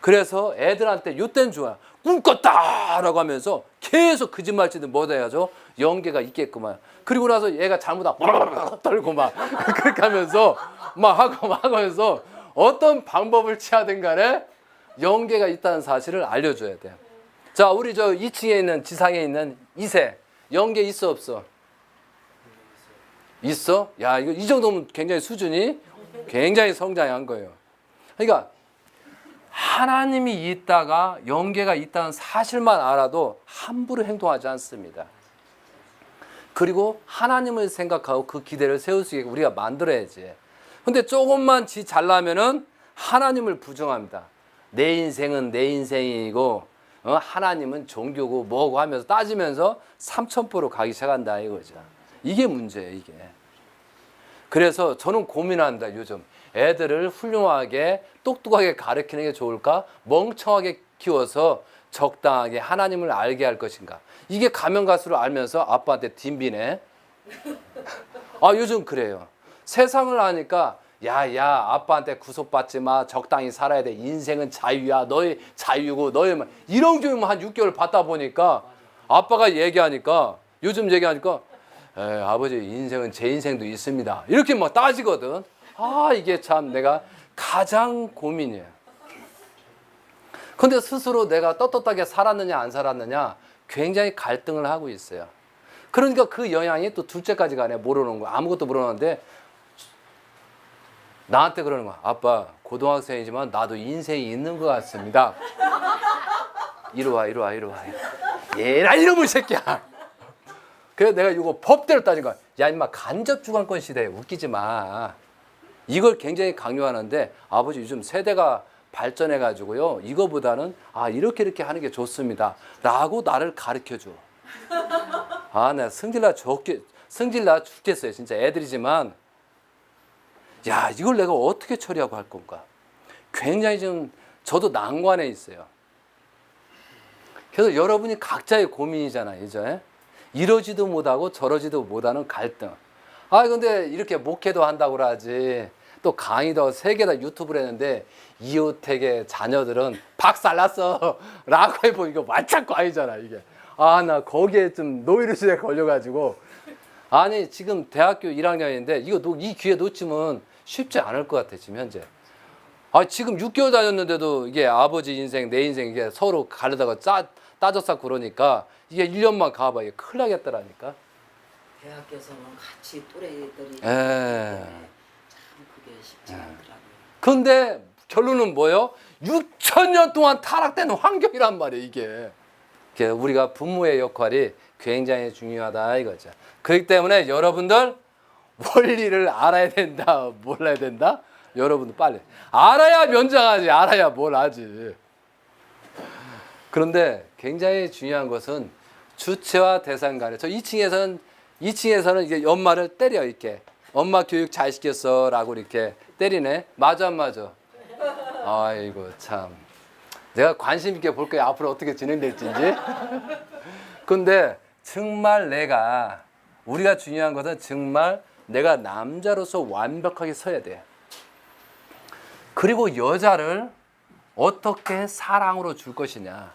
그래서 애들한테 요때는 좋아. 꿈꿨다! 라고 하면서 계속 거짓말치든 뭐다 해야죠. 영계가 있겠구만. 그리고 나서 얘가 잘못하고 떨고 막 그렇게 하면서 막 하면서 어떤 방법을 취하든 간에 영계가 있다는 사실을 알려줘야 돼요. 우리 2층에 있는 지상에 있는 2세 영계 있어 없어? 있어? 야, 이거 이 정도면 굉장히 수준이 굉장히 성장한 거예요. 그러니까 하나님이 있다가 영계가 있다는 사실만 알아도 함부로 행동하지 않습니다. 그리고 하나님을 생각하고 그 기대를 세울 수 있게 우리가 만들어야지. 근데 조금만 잘나면은 하나님을 부정합니다. 내 인생은 내 인생이고 하나님은 종교고 뭐고 하면서 따지면서 3000% 가기 시작한다 이거죠. 이게 문제예요. 이게. 그래서 저는 고민한다. 요즘 애들을 훌륭하게 똑똑하게 가르치는 게 좋을까? 멍청하게 키워서 적당하게 하나님을 알게 할 것인가? 이게 가면 갈수록 알면서 아빠한테 딘비네. 요즘 그래요. 세상을 아니까 야 아빠한테 구속받지 마. 적당히 살아야 돼. 인생은 자유야. 너의 자유고 너의 이런 교육만 한 6개월 받다 보니까 아빠가 얘기하니까 요즘 얘기하니까 아버지 인생은 제 인생도 있습니다. 이렇게 막 따지거든. 이게 참 내가 가장 고민이에요. 근데 스스로 내가 떳떳하게 살았느냐 안 살았느냐 굉장히 갈등을 하고 있어요. 그러니까 그 영향이 또 둘째까지 가네. 모르는 거야. 아무것도 모르는데 나한테 그러는 거야. 아빠 고등학생이지만 나도 인생이 있는 것 같습니다. 이리 와. 얘라 이놈의 새끼야. 그래서 내가 이거 법대로 따진 거야. 야 임마 간접주관권 시대에 웃기지 마. 이걸 굉장히 강요하는데 아버지 요즘 세대가 발전해가지고요. 이거보다는 이렇게 하는 게 좋습니다. 라고 나를 가르쳐줘. 내가 승질나 죽겠어요. 진짜 애들이지만 야 이걸 내가 어떻게 처리하고 할 건가. 굉장히 좀 저도 난관에 있어요. 그래서 여러분이 각자의 고민이잖아요. 이제 이러지도 못하고 저러지도 못하는 갈등. 근데 이렇게 목회도 한다고 그러지. 또 강의도 3개 다 유튜브를 했는데 이호택의 자녀들은 박살났어 라고 해보면 이거 완창고 아니잖아 이게. 나 거기에 좀 노이로시에 걸려가지고 지금 대학교 1학년인데 이 기회 놓치면 쉽지 않을 것 같아 지금 현재. 지금 6개월 다녔는데도 이게 아버지 인생 내 인생 이게 서로 가려다가 따졌었고 그러니까 이게 1년만 가봐 이게 큰일 나겠더라니까. 대학교에서는 같이 또래들이 참 그게 쉽지 않더라고요. 근데 결론은 뭐예요? 6,000년 동안 타락된 환경이란 말이에요 이게. 우리가 부모의 역할이 굉장히 중요하다 이거죠. 그렇기 때문에 여러분들 원리를 알아야 된다 몰라야 된다? 여러분들 빨리 알아야 면장하지 알아야 뭘 하지. 그런데 굉장히 중요한 것은 주체와 대상 간에 저 2층에서는 이게 엄마를 때려 이렇게. 엄마 교육 잘 시켰어 라고 이렇게 때리네. 맞아 안 맞아? 아이고 참. 내가 관심 있게 볼 거야. 앞으로 어떻게 진행될지인지. 근데 정말 우리가 중요한 것은 정말 내가 남자로서 완벽하게 서야 돼. 그리고 여자를 어떻게 사랑으로 줄 것이냐.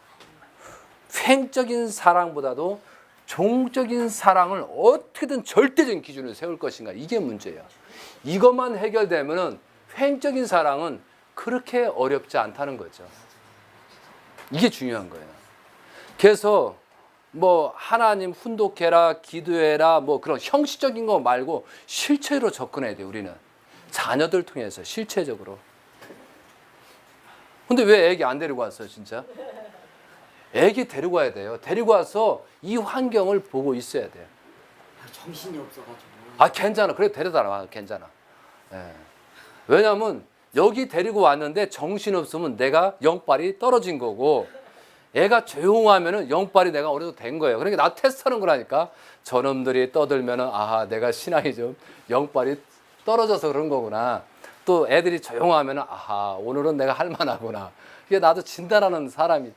횡적인 사랑보다도 종적인 사랑을 어떻게든 절대적인 기준을 세울 것인가. 이게 문제예요. 이것만 해결되면은 횡적인 사랑은 그렇게 어렵지 않다는 거죠. 이게 중요한 거예요. 그래서 하나님 훈독해라, 기도해라, 그런 형식적인 거 말고 실체로 접근해야 돼요. 우리는 자녀들 통해서 실체적으로. 근데 왜 애기 안 데리고 왔어요, 진짜? 애기 데리고 와야 돼요. 데리고 와서 이 환경을 보고 있어야 돼요. 정신이 없어가지고. 괜찮아. 그래 데려다 놔. 괜찮아. 왜냐하면 여기 데리고 왔는데 정신없으면 내가 영빨이 떨어진 거고 애가 조용하면은 영빨이 내가 어느 정도 된 거예요. 그러니까 나 테스트하는 거라니까. 저놈들이 떠들면은 내가 신앙이 좀 영빨이 떨어져서 그런 거구나. 또 애들이 조용하면은 오늘은 내가 할 만하구나. 이게 나도 진단하는 사람이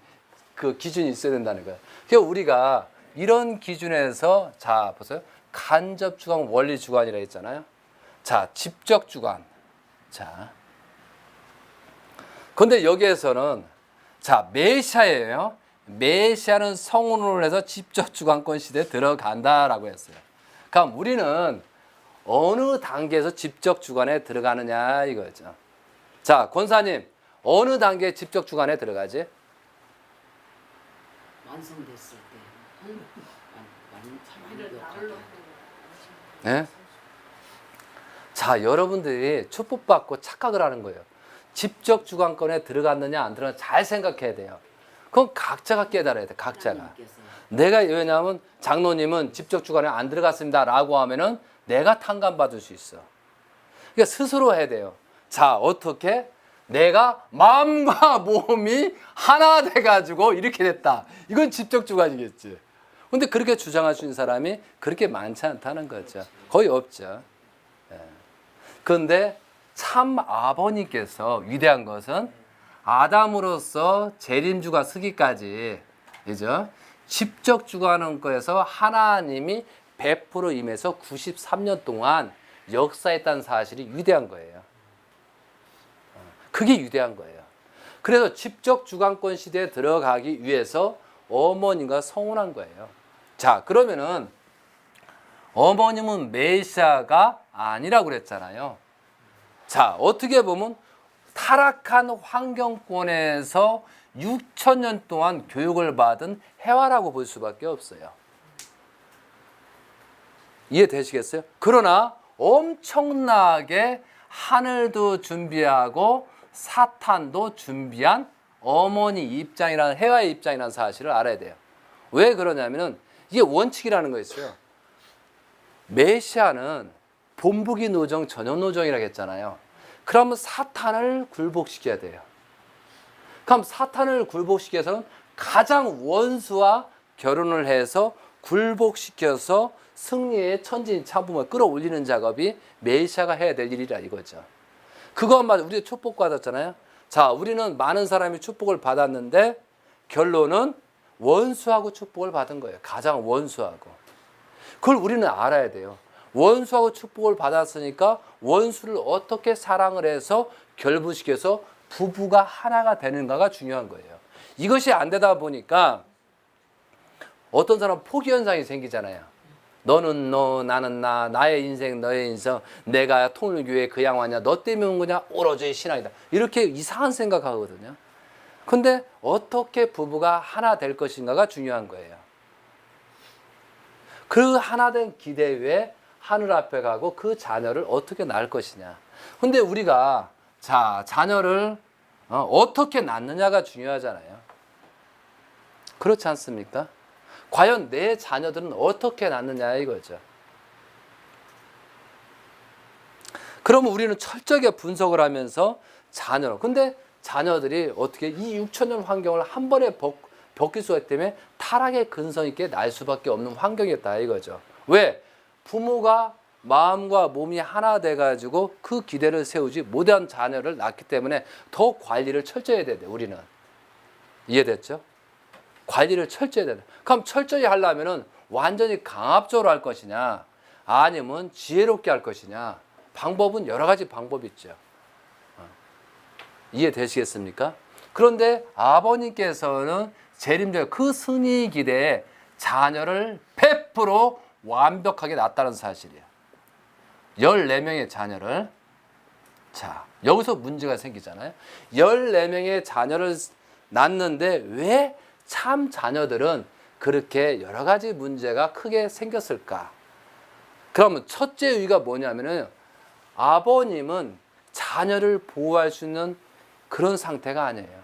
그 기준이 있어야 된다는 거예요. 그래서 우리가 이런 기준에서 보세요. 간접 주관, 원리 주관이라 했잖아요. 직접 주관. 근데 여기에서는 메시아예요. 메시아는 성혼을 해서 직접 주관권 시대에 들어간다라고 했어요. 그럼 우리는 어느 단계에서 직접 주관에 들어가느냐 이거죠. 권사님 어느 단계에 직접 주관에 들어가지? 완성됐을 때. 네? 여러분들이 축복받고 착각을 하는 거예요. 직접 주관권에 들어갔느냐 안 들어갔느냐 잘 생각해야 돼요. 그건 각자가 깨달아야 돼. 각자가. 왜냐하면 장로님은 직접 주관에 안 들어갔습니다 라고 하면은 내가 탕감받을 수 있어. 그러니까 스스로 해야 돼요. 어떻게? 내가 마음과 몸이 하나 돼가지고 이렇게 됐다. 이건 직접 주관이겠지. 근데 그렇게 주장할 수 있는 사람이 그렇게 많지 않다는 거죠. 거의 없죠. 그런데 참 아버님께서 위대한 것은 아담으로서 재림주가 쓰기까지 그죠? 직접 주관하는 거에서 하나님이 100% 임해서 93년 동안 역사했다는 사실이 위대한 거예요. 그게 위대한 거예요. 그래서 직접 주관권 시대에 들어가기 위해서 어머님과 성혼한 거예요. 그러면은 어머님은 메시아가 아니라고 그랬잖아요. 자, 어떻게 보면 타락한 환경권에서 6,000년 동안 교육을 받은 해화라고 볼 수밖에 없어요. 이해되시겠어요? 그러나 엄청나게 하늘도 준비하고 사탄도 준비한 어머니 입장이라는, 해와의 입장이라는 사실을 알아야 돼요. 왜 그러냐면은 이게 원칙이라는 거 있어요. 메시아는 본보기 노정, 전형 노정이라고 했잖아요. 그러면 사탄을 굴복시켜야 돼요. 그럼 사탄을 굴복시켜서는 가장 원수와 결혼을 해서 굴복시켜서 승리의 천진 찬품을 끌어올리는 작업이 메시아가 해야 될 일이라 이거죠. 그것만 우리 축복 받았잖아요. 자, 우리는 많은 사람이 축복을 받았는데 결론은 원수하고 축복을 받은 거예요. 가장 원수하고. 그걸 우리는 알아야 돼요. 원수하고 축복을 받았으니까 원수를 어떻게 사랑을 해서 결부시켜서 부부가 하나가 되는가가 중요한 거예요. 이것이 안 되다 보니까 어떤 사람은 포기 현상이 생기잖아요. 너는 너, 나는 나, 나의 인생, 너의 인생, 내가 통일교회 그 양반이야, 너 때문에 온 거냐, 오로지 신앙이다. 이렇게 이상한 생각하거든요. 근데 어떻게 부부가 하나 될 것인가가 중요한 거예요. 그 하나 된 기대 위에 하늘 앞에 가고 그 자녀를 어떻게 낳을 것이냐. 근데 우리가 자, 자녀를 어떻게 낳느냐가 중요하잖아요. 그렇지 않습니까? 과연 내 자녀들은 어떻게 낳느냐 이거죠. 그러면 우리는 철저하게 분석을 하면서 자녀로. 근데 자녀들이 어떻게 이 6,000년 환경을 한 번에 벗길 수가 있기 때문에 타락의 근성 있게 날 수밖에 없는 환경이었다 이거죠. 왜? 부모가 마음과 몸이 하나 돼가지고 그 기대를 세우지 못한 자녀를 낳기 때문에 더 관리를 철저히 해야 돼, 우리는. 이해됐죠? 관리를 철저히 해야 돼. 그럼 철저히 하려면은 완전히 강압적으로 할 것이냐, 아니면 지혜롭게 할 것이냐. 방법은 여러 가지 방법이 있죠. 이해되시겠습니까? 그런데 아버님께서는 재림절 그 승리 기대에 자녀를 100% 완벽하게 낳았다는 사실이에요. 14명의 자녀를. 자, 여기서 문제가 생기잖아요. 14명의 자녀를 낳는데 왜 참 자녀들은 그렇게 여러 가지 문제가 크게 생겼을까? 그러면 첫째 이유가 뭐냐면은 아버님은 자녀를 보호할 수 있는 그런 상태가 아니에요.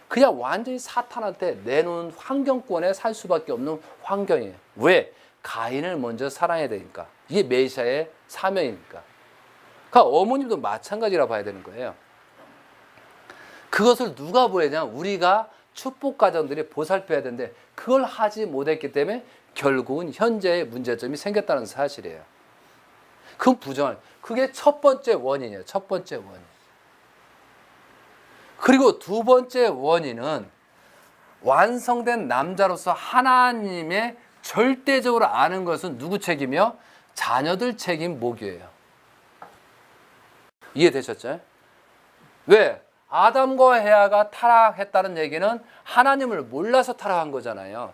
그냥 완전히 사탄한테 내놓은 환경권에 살 수밖에 없는 환경이에요. 왜? 가인을 먼저 사랑해야 되니까. 이게 메시아의 사명이니까. 그러니까 어머님도 마찬가지라 봐야 되는 거예요. 그것을 누가 보여야 우리가 축복 가정들이 보살펴야 되는데 그걸 하지 못했기 때문에 결국은 현재의 문제점이 생겼다는 사실이에요. 그건 부정할. 그게 첫 번째 원인이에요. 첫 번째 원인. 그리고 두 번째 원인은 완성된 남자로서 하나님의 절대적으로 아는 것은 누구 책임이요? 자녀들 책임 목요예요. 이해되셨죠? 왜? 아담과 헤아가 타락했다는 얘기는 하나님을 몰라서 타락한 거잖아요.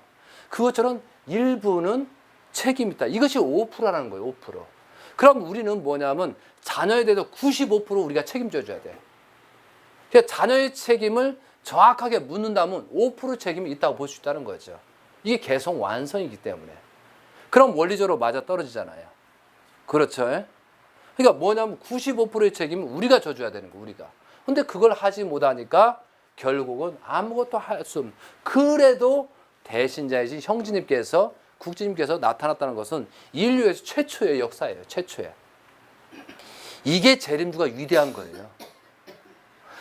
그것처럼 일부는 책임이 있다. 이것이 5%라는 거예요. 5%. 그럼 우리는 뭐냐면 자녀에 대해서 95% 우리가 책임져 줘야 돼. 그러니까 자녀의 책임을 정확하게 묻는다면 5% 책임이 있다고 볼 수 있다는 거죠. 이게 계속 완성이기 때문에. 그럼 원리적으로 맞아 떨어지잖아요. 그렇죠? 그러니까 뭐냐면 95%의 책임은 우리가 져줘야 되는 거예요. 우리가. 근데 그걸 하지 못하니까 결국은 아무것도 할 수 없는. 그래도 대신자이신 형제님께서, 국주님께서 나타났다는 것은 인류에서 최초의 역사예요. 최초의. 이게 재림주가 위대한 거예요.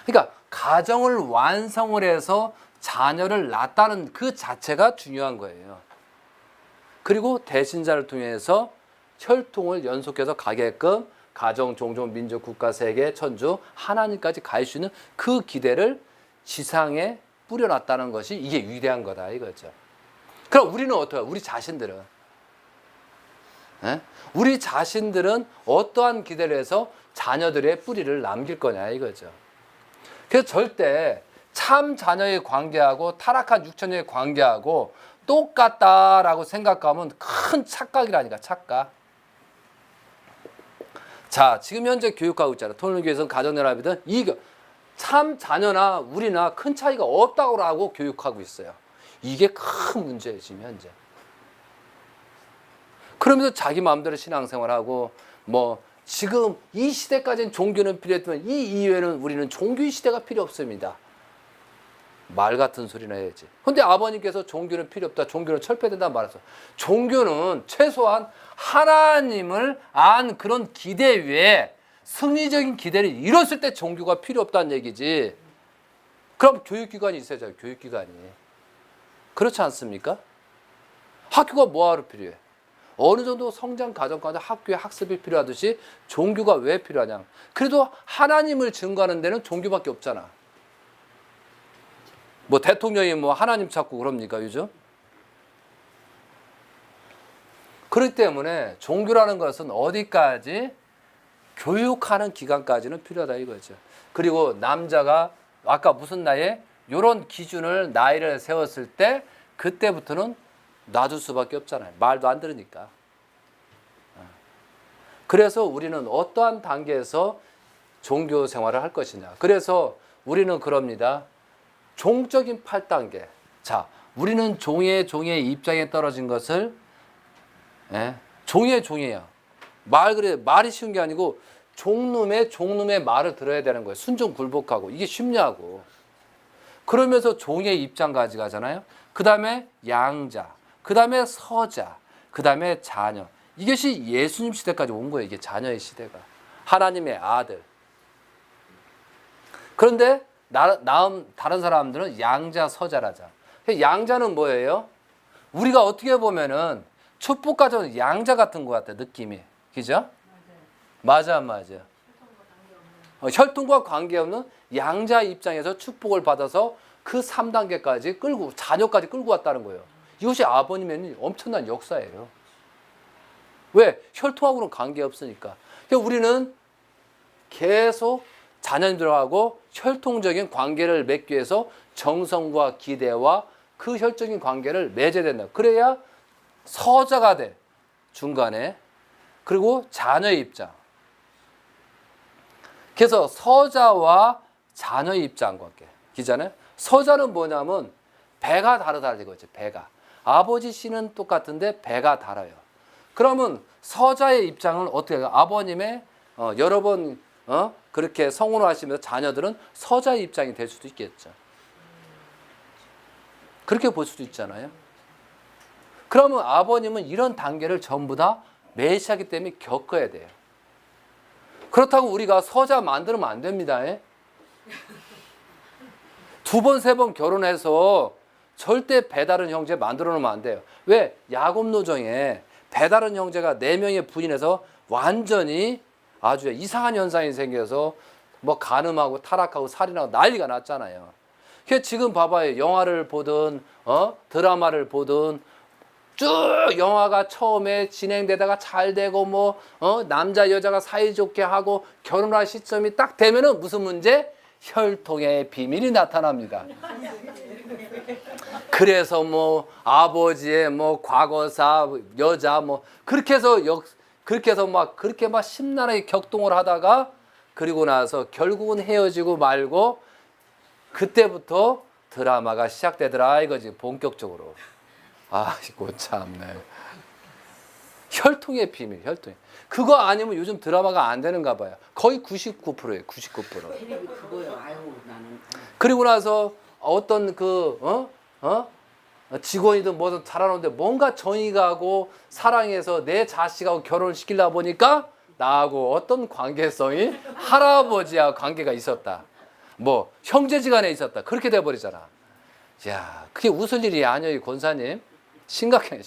그러니까 가정을 완성을 해서 자녀를 낳았다는 그 자체가 중요한 거예요. 그리고 대신자를 통해서 혈통을 연속해서 가게끔 가정, 종족, 민족, 국가, 세계, 천주, 하나님까지 갈 수 있는 그 기대를 지상에 뿌려놨다는 것이 이게 위대한 거다 이거죠. 그럼 우리는 어떠해요? 우리 자신들은 우리 자신들은 어떠한 기대를 해서 자녀들의 뿌리를 남길 거냐 이거죠. 그래서 절대 참 자녀의 관계하고 타락한 6천년의 관계하고 똑같다라고 생각하면 큰 착각이라니까. 착각. 자, 지금 현재 교육하고 있잖아. 통일교에서는 가정연합이든 이거 참 자녀나 우리나 큰 차이가 없다고 하고 교육하고 있어요. 이게 큰 문제예요, 지금 현재. 그러면서 자기 마음대로 신앙생활하고 뭐 지금 이 시대까지는 종교는 필요했지만 이 이후에는 우리는 종교의 시대가 필요 없습니다. 말 같은 소리나 해야지. 근데 아버님께서 종교는 필요 없다. 종교는 철폐된다 말했어. 종교는 최소한 하나님을 안 그런 기대 위에 승리적인 기대를 이뤘을 때 종교가 필요 없다는 얘기지. 그럼 교육기관이 있어야죠. 교육기관이. 그렇지 않습니까? 학교가 뭐하러 필요해? 어느 정도 성장 과정까지 학교에 학습이 필요하듯이 종교가 왜 필요하냐? 그래도 하나님을 증거하는 데는 종교밖에 없잖아. 뭐 대통령이 뭐 하나님 찾고 그럽니까 요즘? 그렇기 때문에 종교라는 것은 어디까지 교육하는 기간까지는 필요하다 이거죠. 그리고 남자가 아까 무슨 나이에 이런 기준을 나이를 세웠을 때 그때부터는 놔둘 수밖에 없잖아요. 말도 안 들으니까. 그래서 우리는 어떠한 단계에서 종교 생활을 할 것이냐. 그래서 우리는 그럽니다. 종적인 8단계. 자, 우리는 종의 입장에 떨어진 것을 종이야. 말이 쉬운 게 아니고 종놈의 말을 들어야 되는 거예요. 순종 굴복하고. 이게 쉽냐고. 그러면서 종의 입장 가져가잖아요. 그 다음에 양자, 그 다음에 서자, 그 다음에 자녀. 이것이 예수님 시대까지 온 거예요. 이게 자녀의 시대가. 하나님의 아들. 그런데 다른 사람들은 양자, 서자라자. 양자는 뭐예요? 우리가 어떻게 보면은 축복가정은 양자 같은 것 같아, 느낌이. 그죠? 맞아. 혈통과 관계없는 양자 입장에서 축복을 받아서 그 3단계까지 자녀까지 끌고 왔다는 거예요. 이것이 아버님의 엄청난 역사예요. 왜? 혈통하고는 관계없으니까. 그러니까 우리는 계속 자녀들하고 혈통적인 관계를 맺기 위해서 정성과 기대와 그 혈적인 관계를 맺어야 된다. 그래야 서자가 돼. 중간에. 그리고 자녀의 입장. 그래서 서자와 자녀의 입장과 함께. 기자는 서자는 뭐냐면 배가 다르다 이거지. 배가. 아버지 씨는 똑같은데 배가 달라요. 그러면 서자의 입장은 어떻게 해요? 아버님의 여러 번 그렇게 성혼을 하시면서 자녀들은 서자의 입장이 될 수도 있겠죠. 그렇게 볼 수도 있잖아요. 그러면 아버님은 이런 단계를 전부 다 매시하기 때문에 겪어야 돼요. 그렇다고 우리가 서자 만들면 안 됩니다. 2번, 3번 결혼해서 절대 배다른 형제 만들어 놓으면 안 돼요. 왜? 야곱 노정에 배다른 형제가 4명의 부인해서 완전히 아주 이상한 현상이 생겨서 뭐 간음하고 타락하고 살인하고 난리가 났잖아요. 그래서 지금 봐봐요. 영화를 보든 드라마를 보든 쭉 영화가 처음에 진행되다가 잘 되고 뭐 남자 여자가 사이좋게 하고 결혼할 시점이 딱 되면은 무슨 문제? 혈통의 비밀이 나타납니다. 그래서 뭐 아버지의 뭐 과거사 여자 뭐 그렇게 해서 막 그렇게 막 심란하게 격동을 하다가 그리고 나서 결국은 헤어지고 말고 그때부터 드라마가 시작되더라 이거지 본격적으로. 이거 참네. 혈통의 비밀, 혈통. 그거 아니면 요즘 드라마가 안 되는가 봐요. 거의 99%예요, 99%. 텔레비 그거요. 아유 나는. 그리고 나서 어떤 직원이든 뭐든 잘하는데 뭔가 정이 가고 사랑해서 내 자식하고 결혼을 시키려다 보니까 나하고 어떤 관계성이 할아버지와 관계가 있었다. 뭐 형제지간에 있었다. 그렇게 돼버리잖아. 야, 그게 웃을 일이 아니에요, 권사님. 심각해.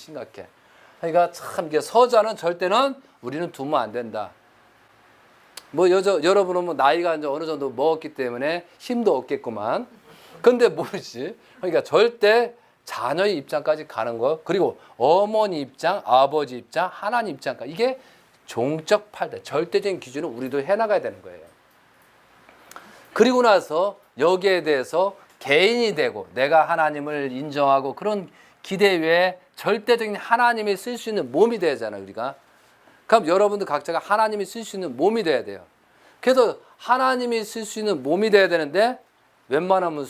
그러니까 참 이게 서자는 절대는 우리는 두면 안 된다. 뭐 여러분은 뭐 나이가 이제 어느 정도 먹었기 때문에 힘도 없겠구만. 근데 모르지. 그러니까 절대 자녀의 입장까지 가는 거. 그리고 어머니 입장, 아버지 입장, 하나님 입장까지. 이게 종적 8대. 절대적인 기준을 우리도 해나가야 되는 거예요. 그리고 나서 여기에 대해서 개인이 되고 내가 하나님을 인정하고 그런 기대 외에 절대적인 하나님이 쓸 수 있는 몸이 되잖아요, 우리가. 그럼 여러분들 각자가 하나님이 쓸 수 있는 몸이 돼야 돼요. 그래서 하나님이 쓸 수 있는 몸이 돼야 되는데 웬만하면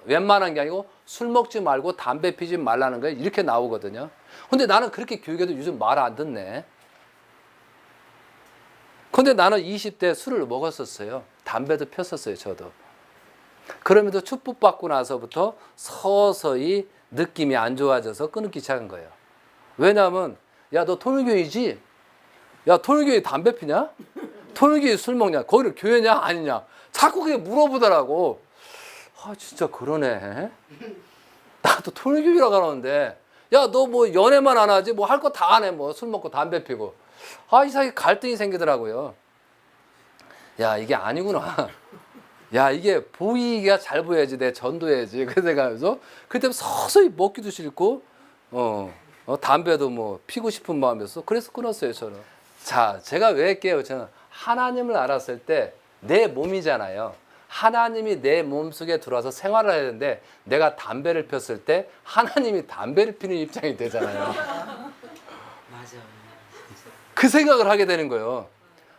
웬만한 게 아니고 술 먹지 말고 담배 피지 말라는 거예요. 이렇게 나오거든요. 근데 나는 그렇게 교육해도 요즘 말 안 듣네. 근데 나는 20대 술을 먹었었어요. 담배도 폈었어요, 저도. 그러면서 축복받고 나서부터 서서히 느낌이 안 좋아져서 끊기 시작한 거예요. 왜냐하면 야, 너 통일교이지? 야, 통일교회 담배 피냐? 통일교회 술 먹냐? 거기를 교회냐? 아니냐? 자꾸 그게 물어보더라고. 아, 진짜 그러네. 나도 통일교회라고 하는데 야, 너 뭐 연애만 안 하지? 뭐 할 거 다 안 해. 뭐 술 먹고 담배 피고. 아, 이상하게 갈등이 생기더라고요. 야, 이게 아니구나. 야, 이게 보이기가 잘 보여야지. 내 전도해야지. 그래서 내가 그때 서서히 먹기도 싫고 담배도 뭐 피고 싶은 마음이었어. 그래서 끊었어요, 저는. 자, 제가 왜 할게요? 저는 하나님을 알았을 때 내 몸이잖아요. 하나님이 내 몸속에 들어와서 생활을 해야 되는데 내가 담배를 폈을 때 하나님이 담배를 피는 입장이 되잖아요. 맞아. 그 생각을 하게 되는 거예요.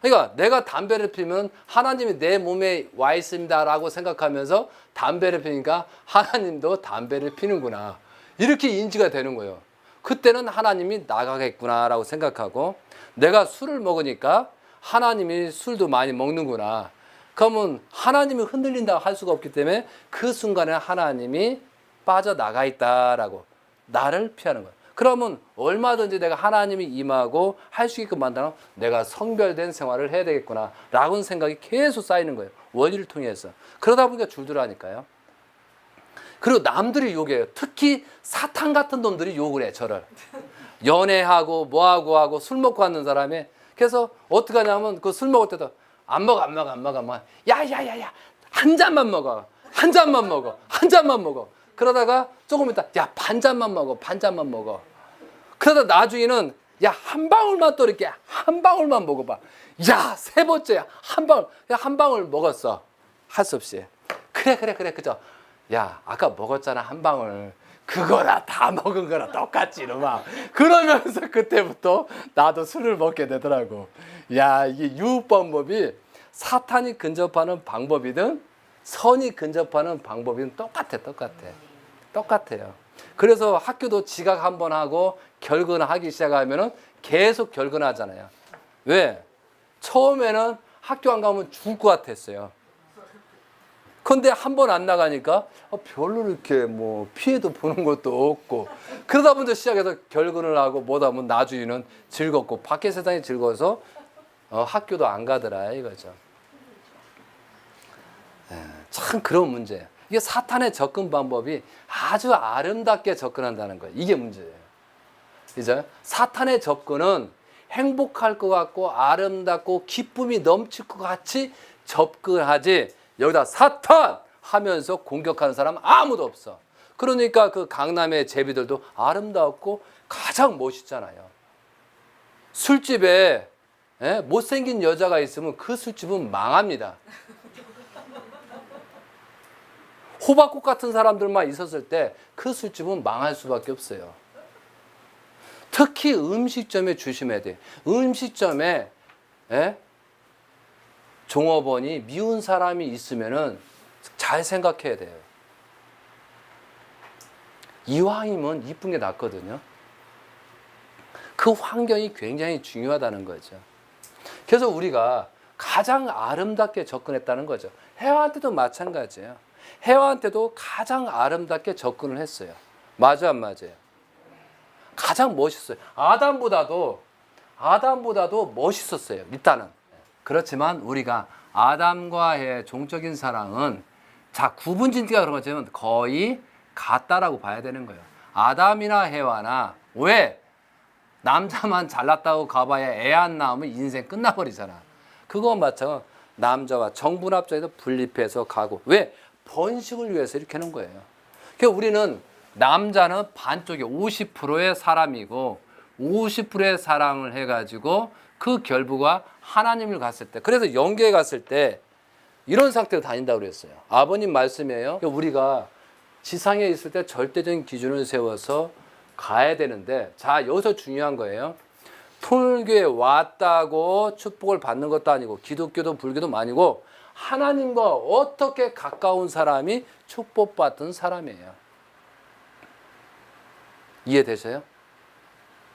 그러니까 내가 담배를 피면 하나님이 내 몸에 와 있습니다라고 생각하면서 담배를 피니까 하나님도 담배를 피는구나. 이렇게 인지가 되는 거예요. 그때는 하나님이 나가겠구나라고 생각하고 내가 술을 먹으니까 하나님이 술도 많이 먹는구나. 그러면 하나님이 흔들린다고 할 수가 없기 때문에 그 순간에 하나님이 빠져나가 있다라고 나를 피하는 거예요. 그러면 얼마든지 내가 하나님이 임하고 할 수 있게끔 만들면 내가 성별된 생활을 해야 되겠구나 라는 생각이 계속 쌓이는 거예요. 원리를 통해서. 그러다 보니까 줄더라니까요. 그리고 남들이 욕해요. 특히 사탄 같은 놈들이 욕을 해, 저를. 연애하고 뭐하고 하고 술 먹고 하는 사람이. 그래서 어떻게 하냐면 그 술 먹을 때도 안 먹어. 야야야야 한 잔만 먹어. 한 잔만 먹어. 그러다가 조금 있다. 야, 반 잔만 먹어. 그러다 나중에는 야, 한 방울만 또 이렇게 한 방울만 먹어봐. 야, 세 번째야. 한 방울 먹었어. 할 수 없이. 그래. 그죠. 야, 아까 먹었잖아, 한 방울. 그거나 다 먹은 거랑 똑같지, 이놈아. 그러면서 그때부터 나도 술을 먹게 되더라고. 야, 이게 유혹방법이 사탄이 근접하는 방법이든 선이 근접하는 방법이든 똑같아요. 그래서 학교도 지각 한번 하고 결근하기 시작하면은 계속 결근하잖아요. 왜? 처음에는 학교 안 가면 죽을 것 같았어요. 근데 한 번 안 나가니까 별로 이렇게 뭐 피해도 보는 것도 없고 그러다 보니 시작해서 결근을 하고 뭐다 보면 나중에는 즐겁고 밖에 세상이 즐거워서 학교도 안 가더라 이거죠. 참 그런 문제예요. 이게 사탄의 접근 방법이 아주 아름답게 접근한다는 거예요. 이게 문제예요. 그죠? 사탄의 접근은 행복할 것 같고 아름답고 기쁨이 넘칠 것 같이 접근하지 여기다 사탄 하면서 공격하는 사람 아무도 없어. 그러니까 그 강남의 제비들도 아름답고 가장 멋있잖아요. 술집에 못생긴 여자가 있으면 그 술집은 망합니다. 호박꽃 같은 사람들만 있었을 때 그 술집은 망할 수밖에 없어요. 특히 음식점에 조심해야 돼요. 음식점에 종업원이 미운 사람이 있으면은 잘 생각해야 돼요. 이왕이면 이쁜 게 낫거든요. 그 환경이 굉장히 중요하다는 거죠. 그래서 우리가 가장 아름답게 접근했다는 거죠. 해와한테도 마찬가지예요. 해와한테도 가장 아름답게 접근을 했어요. 맞아, 안 맞아요? 가장 멋있어요. 아담보다도 멋있었어요. 일단은. 그렇지만 우리가 아담과 해의 종적인 사랑은 자 구분짓기가 그런 것처럼 거의 같다라고 봐야 되는 거예요. 아담이나 해와나 왜 남자만 잘났다고 가봐야 애 안 낳으면 인생 끝나버리잖아. 그거 마찬가지로 남자와 정분합자에서 분립해서 가고 왜 번식을 위해서 이렇게 하는 거예요. 그러니까 우리는 남자는 반쪽에 50%의 사람이고 50%의 사랑을 해가지고 그 결부가 하나님을 갔을 때 그래서 영계에 갔을 때 이런 상태로 다닌다고 그랬어요. 아버님 말씀이에요. 우리가 지상에 있을 때 절대적인 기준을 세워서 가야 되는데 자 여기서 중요한 거예요. 통일교에 왔다고 축복을 받는 것도 아니고 기독교도 불교도 아니고 하나님과 어떻게 가까운 사람이 축복받던 사람이에요. 이해되세요?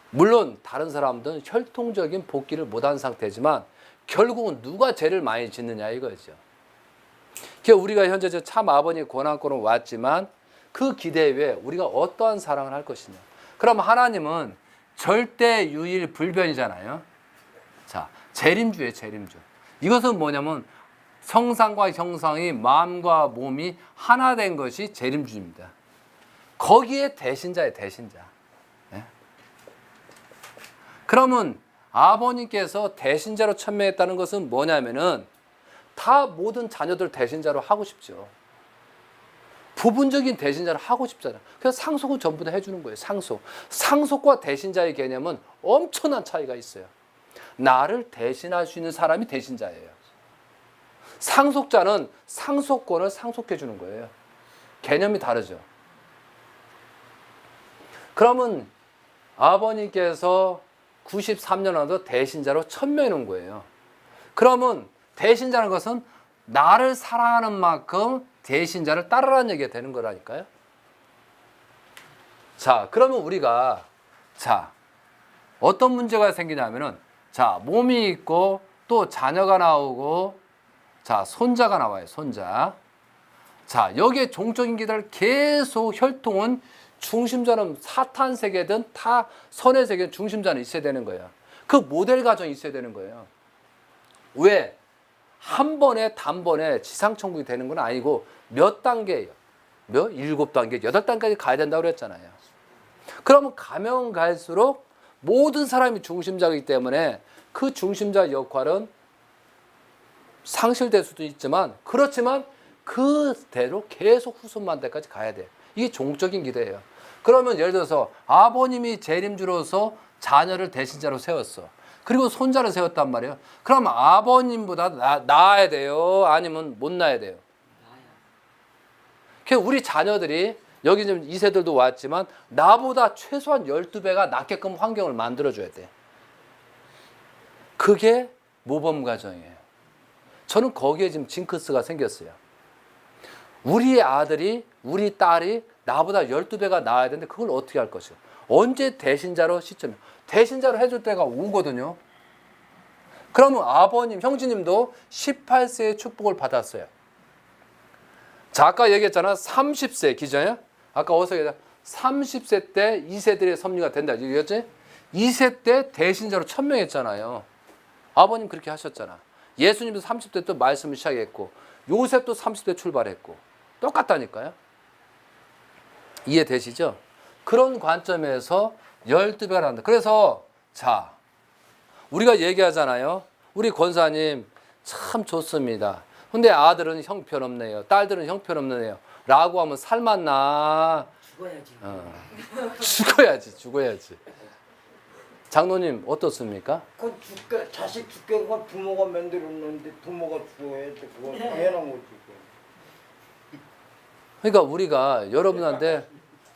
물론 다른 사람들은 혈통적인 복귀를 못한 상태지만 결국은 누가 죄를 많이 짓느냐 이거죠. 그러니까 우리가 현재 참 아버님 고난권은 왔지만 그 기대 위에 우리가 어떠한 사랑을 할 것이냐. 그럼 하나님은 절대 유일 불변이잖아요. 자, 재림주예요, 재림주. 이것은 뭐냐면 성상과 형상이 마음과 몸이 하나 된 것이 재림주입니다. 거기에 대신자예요, 대신자. 네? 그러면 아버님께서 대신자로 천명했다는 것은 뭐냐면은 다 모든 자녀들 대신자로 하고 싶죠. 부분적인 대신자를 하고 싶잖아요. 그래서 상속은 전부 다 해주는 거예요. 상속. 상속과 대신자의 개념은 엄청난 차이가 있어요. 나를 대신할 수 있는 사람이 대신자예요. 상속자는 상속권을 상속해 주는 거예요. 개념이 다르죠. 그러면 아버님께서 93년 안에 대신자로 천명해 놓은 거예요. 그러면 대신자라는 것은 나를 사랑하는 만큼 대신자를 따르라는 얘기가 되는 거라니까요. 자, 그러면 우리가 어떤 문제가 생기냐면은 몸이 있고 또 자녀가 나오고 손자가 나와요. 손자. 여기에 종적인 기대를 계속 혈통은 중심자는 사탄 세계든 타 선의 세계든 중심자는 있어야 되는 거예요. 그 모델 가정이 있어야 되는 거예요. 왜? 한 번에 단번에 지상천국이 되는 건 아니고 몇 단계예요? 7단계, 8단계까지 가야 된다고 그랬잖아요. 그러면 가면 갈수록 모든 사람이 중심자이기 때문에 그 중심자 역할은 상실될 수도 있지만 그렇지만 그대로 계속 후손만대까지 가야 돼요. 이게 종적인 기대예요. 그러면 예를 들어서 아버님이 재림주로서 자녀를 대신자로 세웠어. 그리고 손자를 세웠단 말이에요. 그럼 아버님보다 나아야 돼요? 아니면 못 낳아야 돼요? 그러니까 우리 자녀들이 여기 지금 2세들도 왔지만 나보다 최소한 12배가 낫게끔 환경을 만들어줘야 돼. 그게 모범 가정이에요. 저는 거기에 지금 징크스가 생겼어요. 우리 아들이, 우리 딸이 나보다 12배가 나아야 되는데 그걸 어떻게 할 것이요? 언제 대신자로 시점이요? 대신자로 해줄 때가 오거든요. 그러면 아버님, 형제님도 18세의 축복을 받았어요. 아까 얘기했잖아. 30세 기저요? 아까 어디서 얘기했잖아. 30세 때 2세들의 섭리가 된다. 이거였지? 2세 때 대신자로 천명했잖아요. 아버님 그렇게 하셨잖아. 예수님도 30대 또 말씀을 시작했고 요셉도 30대 출발했고 똑같다니까요. 이해되시죠? 그런 관점에서 12배가 난다. 그래서 우리가 얘기하잖아요. 우리 권사님 참 좋습니다. 근데 아들은 형편없네요. 딸들은 형편없네요. 라고 하면 살맛나? 죽어야지. 죽어야지. 장로님 어떻습니까? 그 자식 죽게 건 부모가 만들었는데 부모가 죽어야지. 그건 당연한 거지. 그러니까 우리가 여러분한테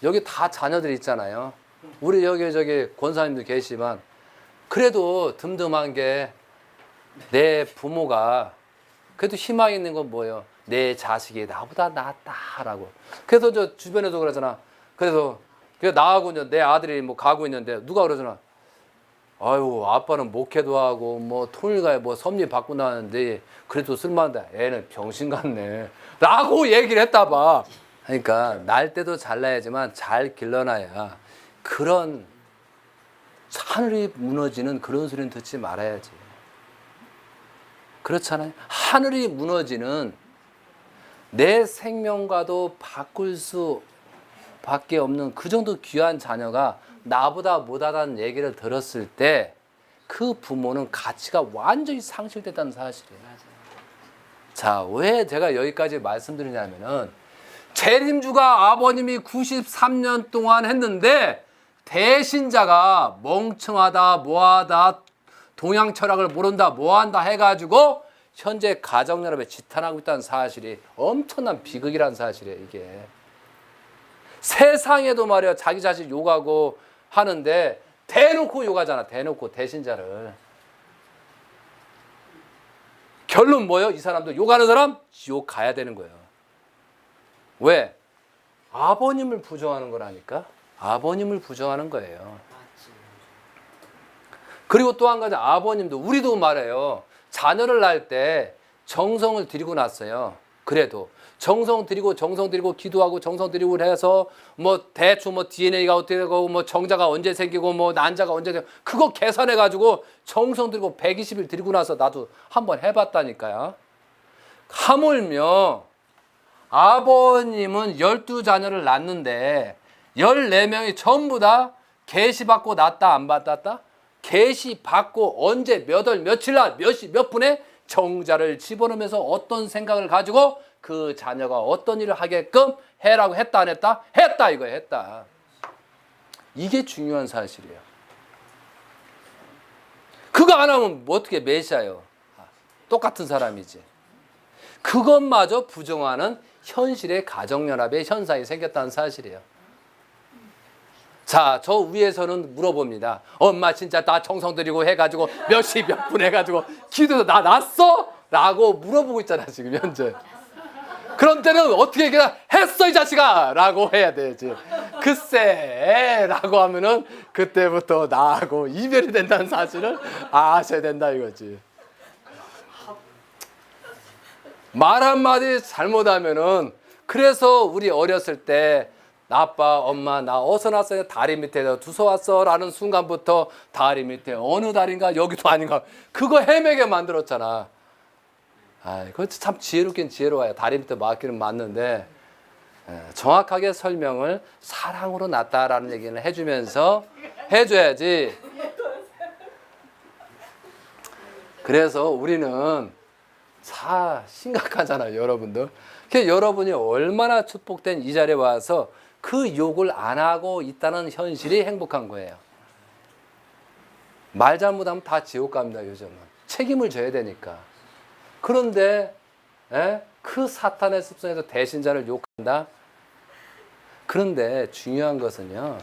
여기 다 자녀들 있잖아요. 우리 여기 저기 권사님도 계시지만 그래도 듬듬한 게 내 부모가 그래도 희망 있는 건 뭐예요? 내 자식이 나보다 낫다라고. 그래서 저 주변에도 그러잖아. 그래서 나하고 이제 내 아들이 뭐 가고 있는데 누가 그러잖아. 아유 아빠는 목회도 하고 뭐 통일가에 뭐 섭리 받고 나왔는데 그래도 쓸만한데 애는 병신 같네. 라고 얘기를 했다 봐. 그러니까 날 때도 잘나야지만 잘 길러놔야 그런 하늘이 무너지는 그런 소리는 듣지 말아야지. 그렇잖아요. 하늘이 무너지는 내 생명과도 바꿀 수 밖에 없는 그 정도 귀한 자녀가 나보다 못하다는 얘기를 들었을 때 그 부모는 가치가 완전히 상실됐다는 사실이에요. 왜 제가 여기까지 말씀드리냐면은 재림주가 아버님이 93년 동안 했는데 대신자가 멍청하다 뭐하다 동양 철학을 모른다 뭐한다 해가지고 현재 가정연합에 지탄하고 있다는 사실이 엄청난 비극이라는 사실이에요. 이게 세상에도 말이야 자기 자식 욕하고 하는데 대놓고 욕하잖아. 대놓고 대신자를. 결론 뭐예요? 이 사람도 욕하는 사람 지옥 가야 되는 거예요. 왜? 아버님을 부정하는 거라니까. 아버님을 부정하는 거예요. 맞지. 그리고 또 한 가지, 아버님도, 우리도 말해요. 자녀를 낳을 때 정성을 들이고 났어요. 그래도 정성 들이고 기도하고 정성 들이고 해서 뭐 대충 뭐 DNA가 어떻게 되고 뭐 정자가 언제 생기고 뭐 난자가 언제 되고 그거 계산해 가지고 정성 들이고 120일 들이고 나서 나도 한번 해봤다니까요. 하물며 아버님은 12자녀를 낳는데 14명이 전부 다 계시받고 낳았다 안 받았다? 계시받고 언제 몇 월 며칠 날 몇 시 몇 분에 정자를 집어넣으면서 어떤 생각을 가지고 그 자녀가 어떤 일을 하게끔 해라고 했다 안 했다? 했다 이거야. 했다. 이게 중요한 사실이에요. 그거 안 하면 뭐 어떻게 메시아요? 똑같은 사람이지. 그것마저 부정하는 현실의 가정연합의 현상이 생겼다는 사실이에요. 자, 저 위에서는 물어봅니다. 엄마 진짜 나 정성 들이고 해가지고 몇 시 몇 분 해가지고 기도해서 나 났어? 라고 물어보고 있잖아 지금 현재. 그런 때는 어떻게 얘기해? 했어 이 자식아! 라고 해야 되지. 글쎄 라고 하면은 그때부터 나하고 이별이 된다는 사실을 아셔야 된다 이거지. 말 한마디 잘못하면은, 그래서 우리 어렸을 때 아빠 엄마 나 어디서 났어요? 다리 밑에 두서 왔어 라는 순간부터 다리 밑에 어느 다리인가 여기도 아닌가 그거 헤매게 만들었잖아. 아, 그거 참 지혜롭긴 지혜로워요. 다리 밑에 맞기는 맞는데 정확하게 설명을 사랑으로 낳았다라는 얘기를 해주면서 해줘야지. 그래서 우리는 심각하잖아요, 여러분들. 그러니까 여러분이 얼마나 축복된 이 자리에 와서 그 욕을 안 하고 있다는 현실이 행복한 거예요. 말 잘못하면 다 지옥 갑니다, 요즘은. 책임을 져야 되니까. 그런데 그 사탄의 습성에서 대신자를 욕한다? 그런데 중요한 것은요,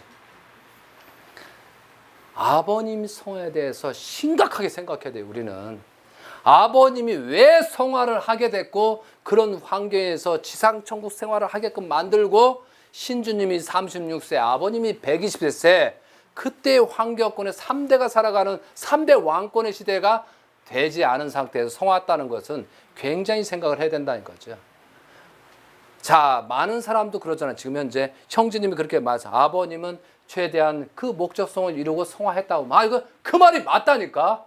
아버님 성화에 대해서 심각하게 생각해야 돼요, 우리는. 아버님이 왜 성화를 하게 됐고 그런 환경에서 지상천국 생활을 하게끔 만들고 신주님이 36세, 아버님이 120세, 그때 황교권의 3대가 살아가는 3대 왕권의 시대가 되지 않은 상태에서 성화했다는 것은 굉장히 생각을 해야 된다는 거죠. 자, 많은 사람도 그러잖아요. 지금 현재 형제님이 그렇게 말해서 아버님은 최대한 그 목적성을 이루고 성화했다고. 이거 그 말이 맞다니까.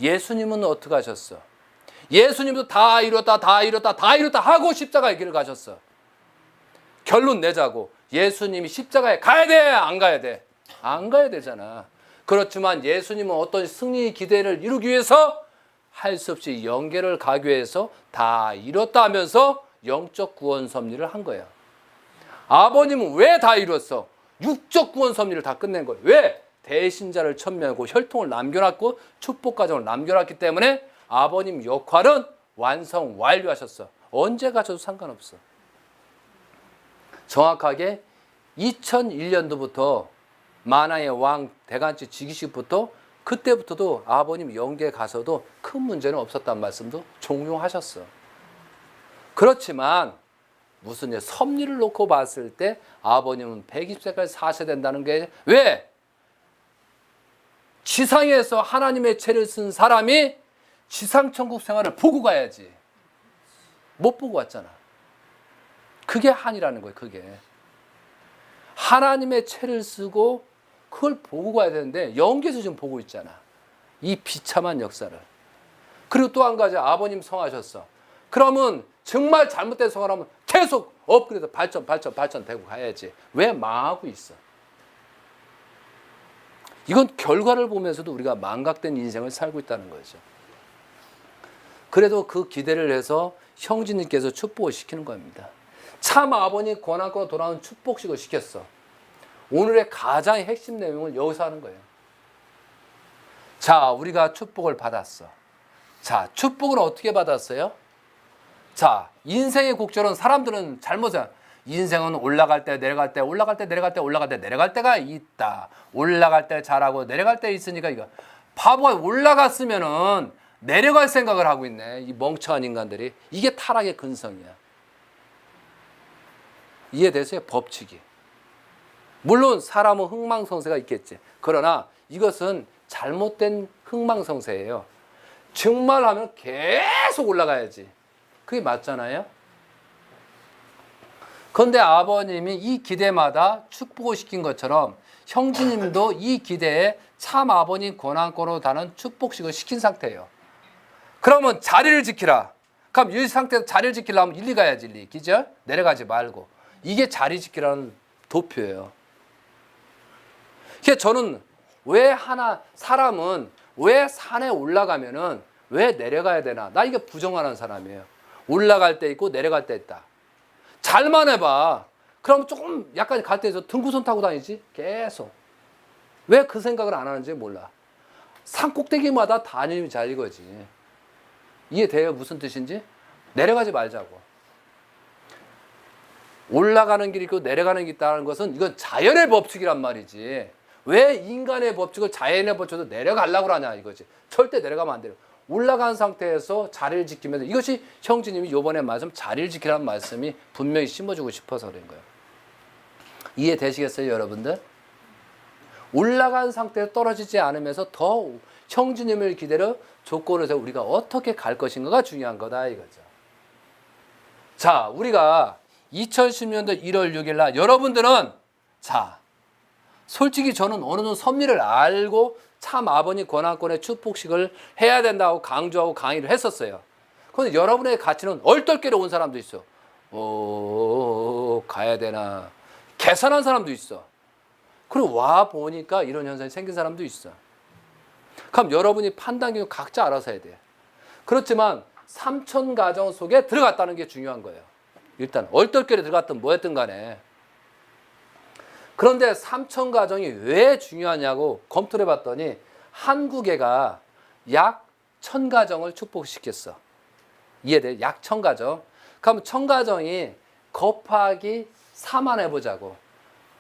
예수님은 어떻게 하셨어? 예수님도 다 이뤘다 하고 십자가의 길을 가셨어. 결론 내자고. 예수님이 십자가에 가야 돼? 안 가야 돼? 안 가야 되잖아. 그렇지만 예수님은 어떤 승리 기대를 이루기 위해서 할 수 없이 영계를 가기 위해서 다 이뤘다 하면서 영적 구원 섭리를 한 거예요. 아버님은 왜 다 이뤘어? 육적 구원 섭리를 다 끝낸 거예요. 왜? 대신자를 천명하고 혈통을 남겨놨고 축복 가정을 남겨놨기 때문에 아버님 역할은 완성 완료하셨어. 언제 가셔도 상관없어. 정확하게 2001년도부터 만화의 왕 대간치 즉위식부터 그때부터도 아버님 영계에 가서도 큰 문제는 없었다는 말씀도 종종 하셨어. 그렇지만 무슨 섭리를 놓고 봤을 때 아버님은 120세까지 사셔야 된다는 게 왜? 지상에서 하나님의 죄를 쓴 사람이 지상천국 생활을 보고 가야지. 못 보고 왔잖아. 그게 한이라는 거예요. 그게. 하나님의 죄를 쓰고 그걸 보고 가야 되는데 영계에서 지금 보고 있잖아. 이 비참한 역사를. 그리고 또 한 가지, 아버님 성하셨어. 그러면 정말 잘못된 성을 하면 계속 업그레이드 발전되고 가야지. 왜 망하고 있어? 이건 결과를 보면서도 우리가 망각된 인생을 살고 있다는 거죠. 그래도 그 기대를 해서 형제님께서 축복을 시키는 겁니다. 참 아버님 권한권으로 돌아오는 축복식을 시켰어. 오늘의 가장 핵심 내용을 여기서 하는 거예요. 자, 우리가 축복을 받았어. 자, 축복을 어떻게 받았어요? 자, 인생의 곡절은 사람들은 잘못해. 인생은 올라갈 때 내려갈 때 올라갈 때 내려갈 때 올라갈 때 내려갈 때가 있다. 올라갈 때 잘하고 내려갈 때 있으니까 이거 바보가 올라갔으면은 내려갈 생각을 하고 있네. 이 멍청한 인간들이. 이게 타락의 근성이야. 이해되세요? 법칙이. 물론 사람은 흥망성쇠가 있겠지. 그러나 이것은 잘못된 흥망성쇠예요. 증말하면 계속 올라가야지. 그게 맞잖아요. 그런데 아버님이 이 기대마다 축복을 시킨 것처럼 형제님도 이 기대에 참 아버님 권한권으로 다는 축복식을 시킨 상태예요. 그러면 자리를 지키라. 그럼 이 상태에서 자리를 지키려면 일리 가야지, 일리. 그죠? 내려가지 말고. 이게 자리 지키라는 도표예요. 그래서 저는 사람은 왜 산에 올라가면은 왜 내려가야 되나? 나 이게 부정하는 사람이에요. 올라갈 때 있고 내려갈 때 있다. 잘만 해봐. 그럼 조금 약간 갈 때에서 등구선 타고 다니지? 계속. 왜 그 생각을 안 하는지 몰라. 산 꼭대기마다 다니면 잘 이거지. 이해돼요? 무슨 뜻인지? 내려가지 말자고. 올라가는 길이 있고 내려가는 길이 있다는 것은 이건 자연의 법칙이란 말이지. 왜 인간의 법칙을 자연의 법칙으로 내려가려고 하냐 이거지. 절대 내려가면 안 돼요. 올라간 상태에서 자리를 지키면서 이것이 형제님이 요번에 말씀 자리를 지키라는 말씀이 분명히 심어주고 싶어서 그런 거예요. 이해되시겠어요 여러분들? 올라간 상태에서 떨어지지 않으면서 더 형제님을 기다려 조건을 세워 우리가 어떻게 갈 것인가가 중요한 거다 이거죠. 자, 우리가 2010년도 1월 6일 날 여러분들은 자 솔직히 저는 어느 정도 섭리를 알고 참 아버님 권한권의 축복식을 해야 된다고 강조하고 강의를 했었어요. 그런데 여러분의 가치는 얼떨결에 온 사람도 있어. 가야 되나. 계산한 사람도 있어. 그리고 와 보니까 이런 현상이 생긴 사람도 있어. 그럼 여러분이 판단 기준 각자 알아서 해야 돼. 그렇지만 3천 가정 속에 들어갔다는 게 중요한 거예요. 일단 얼떨결에 들어갔든 뭐였든 간에. 그런데 3천 가정이 왜 중요하냐고 검토를 해봤더니 한국애가 약 1,000가정을 축복시켰어. 이해돼? 약 1,000가정. 그럼 1,000가정이 곱하기 4만 해보자고.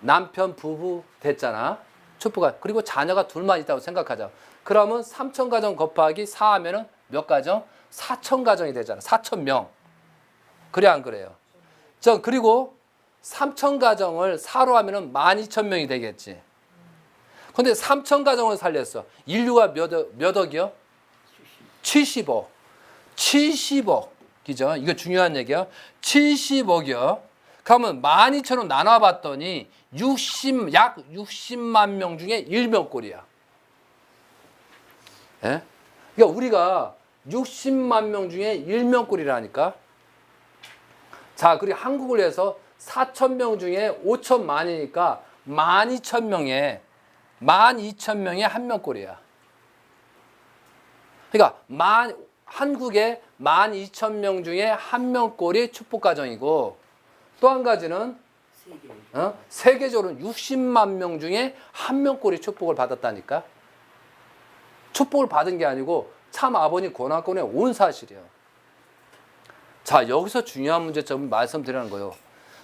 남편 부부 됐잖아. 축복가. 그리고 자녀가 둘만 있다고 생각하자. 그러면 3,000가정 곱하기 4 하면은 몇 가정? 4,000가정이 되잖아. 4,000명. 그래 안 그래요? 그리고 3,000가정을 4로 하면은 12,000명이 되겠지. 근데 3,000가정을 살렸어. 인류가 몇 억이요? 70억. 70억. 그죠? 이거 중요한 얘기야. 70억이요. 그러면 12,000원 나눠봤더니 약 60만 명 중에 1명꼴이야. 예? 그러니까 우리가 60만 명 중에 1명꼴이라니까. 자, 그리고 한국을 해서 4,000명 중에 5천만이니까 12,000명에 12,000명의 한 명꼴이야. 그러니까 한국의 12,000명 중에 한 명꼴이 축복가정이고 또 한 가지는 세계적으로 60만 명 중에 한 명꼴이 축복을 받았다니까. 축복을 받은 게 아니고 참 아버님 권한권에 온 사실이에요. 자, 여기서 중요한 문제점을 말씀드리는 거예요.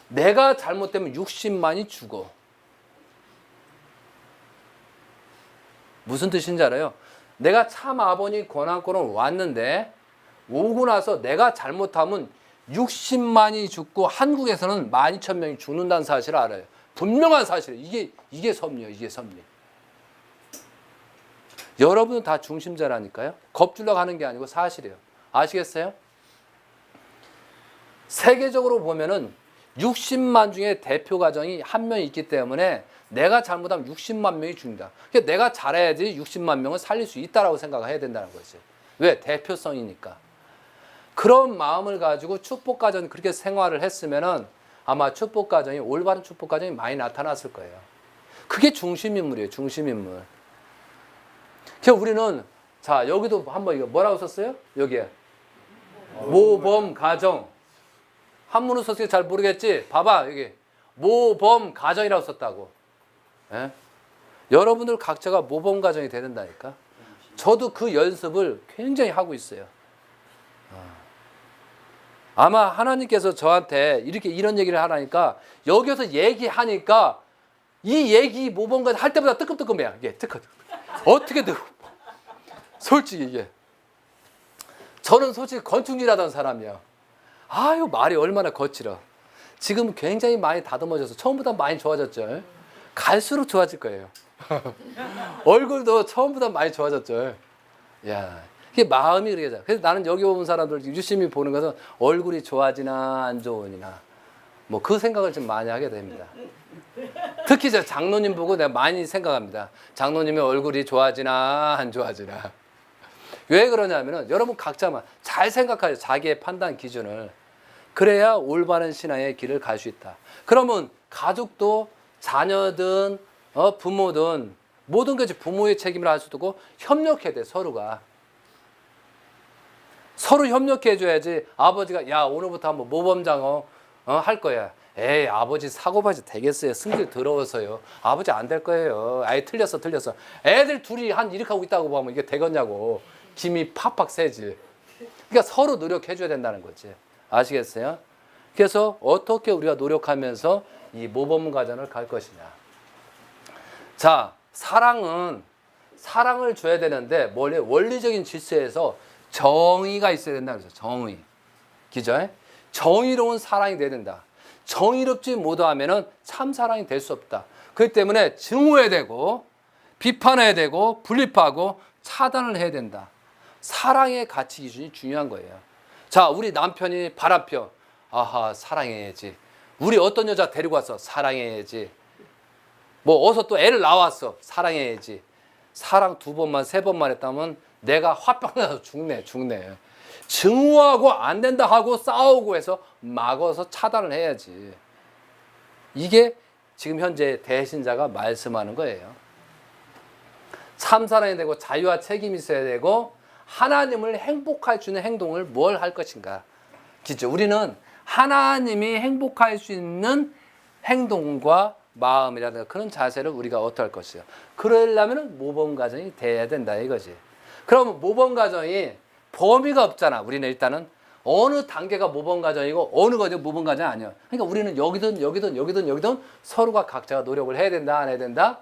내가 잘못되면 60만이 죽어. 무슨 뜻인지 알아요? 내가 참 아버님 권한권으로 왔는데 오고 나서 내가 잘못하면 60만이 죽고 한국에서는 12,000명이 죽는다는 사실을 알아요. 분명한 사실이에요. 이게 섭리예요. 이게 섭리. 여러분은 다 중심자라니까요. 겁주려고 하는 게 아니고 사실이에요. 아시겠어요? 세계적으로 보면은 60만 중에 대표 가정이 한 명이 있기 때문에 내가 잘못하면 60만 명이 죽는다. 그러니까 내가 잘해야지 60만 명을 살릴 수 있다라고 생각을 해야 된다는 거지. 왜? 대표성이니까. 그런 마음을 가지고 축복가정이 그렇게 생활을 했으면은 아마 축복가정이 올바른 축복가정이 많이 나타났을 거예요. 그게 중심인물이에요. 중심인물. 그래서 우리는 자 여기도 한번 이거 뭐라고 썼어요? 여기에 모범 가정. 한문으로 썼으니까 잘 모르겠지? 봐봐 여기 모범 가정이라고 썼다고. 예? 여러분들 각자가 모범 가정이 되는다니까. 저도 그 연습을 굉장히 하고 있어요. 아마 하나님께서 저한테 이렇게 이런 얘기를 하라니까 여기서 얘기하니까 이 얘기 모범가 할 때보다 뜨끔뜨끔해요. 이게 뜨끔뜨끔. 어떻게든 솔직히 이게 저는 솔직히 건축일하던 사람이야. 아유 말이 얼마나 거칠어. 지금 굉장히 많이 다듬어져서 처음보다 많이 좋아졌죠. 갈수록 좋아질 거예요. 얼굴도 처음보다 많이 좋아졌죠. 야, 이게 마음이 그러게. 그래서 나는 여기 오는 사람들 유심히 보는 것은 얼굴이 좋아지나 안 좋으나 뭐 그 생각을 좀 많이 하게 됩니다. 특히 저 장로님 보고 내가 많이 생각합니다. 장로님의 얼굴이 좋아지나 안 좋아지나. 왜 그러냐면은 여러분 각자만 잘 생각하죠. 자기의 판단 기준을. 그래야 올바른 신앙의 길을 갈 수 있다. 그러면 가족도 자녀든 부모든 모든 것이 부모의 책임을 할 수도 있고 협력해야 돼. 서로가. 서로 협력해 줘야지. 아버지가 야 오늘부터 한번 모범장 할 거야. 에이 아버지 사고바지 되겠어요. 승질 더러워서요. 아버지 안 될 거예요. 아예 틀렸어. 애들 둘이 한 이렇게 하고 있다고 보면 이게 되겠냐고. 김이 팍팍 새지. 그러니까 서로 노력해 줘야 된다는 거지. 아시겠어요? 그래서 어떻게 우리가 노력하면서 이 모범 과정을 갈 것이냐. 자, 사랑을 줘야 되는데 원리적인 질서에서 정의가 있어야 된다 그래서 정의. 기죠? 정의로운 사랑이 돼야 된다. 정의롭지 못하면은 참 사랑이 될 수 없다. 그렇기 때문에 증오해야 되고 비판해야 되고 분립하고 차단을 해야 된다. 사랑의 가치 기준이 중요한 거예요. 자, 우리 남편이 바람펴. 아하, 사랑해야지. 우리 어떤 여자 데리고 왔어. 사랑해야지. 뭐 어서 또 애를 낳았어. 사랑해야지. 사랑 2번만 3번만 했다면 내가 화병 나서 죽네. 증오하고 안 된다 하고 싸우고 해서 막아서 차단을 해야지. 이게 지금 현재 대신자가 말씀하는 거예요. 참 사랑이 되고 자유와 책임이 있어야 되고 하나님을 행복할 수 있는 행동을 뭘 할 것인가. 그죠? 우리는 하나님이 행복할 수 있는 행동과 마음이라든가 그런 자세를 우리가 어떻게 할 것이요. 그러려면 모범 가정이 돼야 된다 이거지. 그러면 모범 가정이 범위가 없잖아. 우리는 일단은 어느 단계가 모범 가정이고 어느 거죠 모범 가정이 아니야. 그러니까 우리는 여기든 서로가 각자가 노력을 해야 된다 안 해야 된다.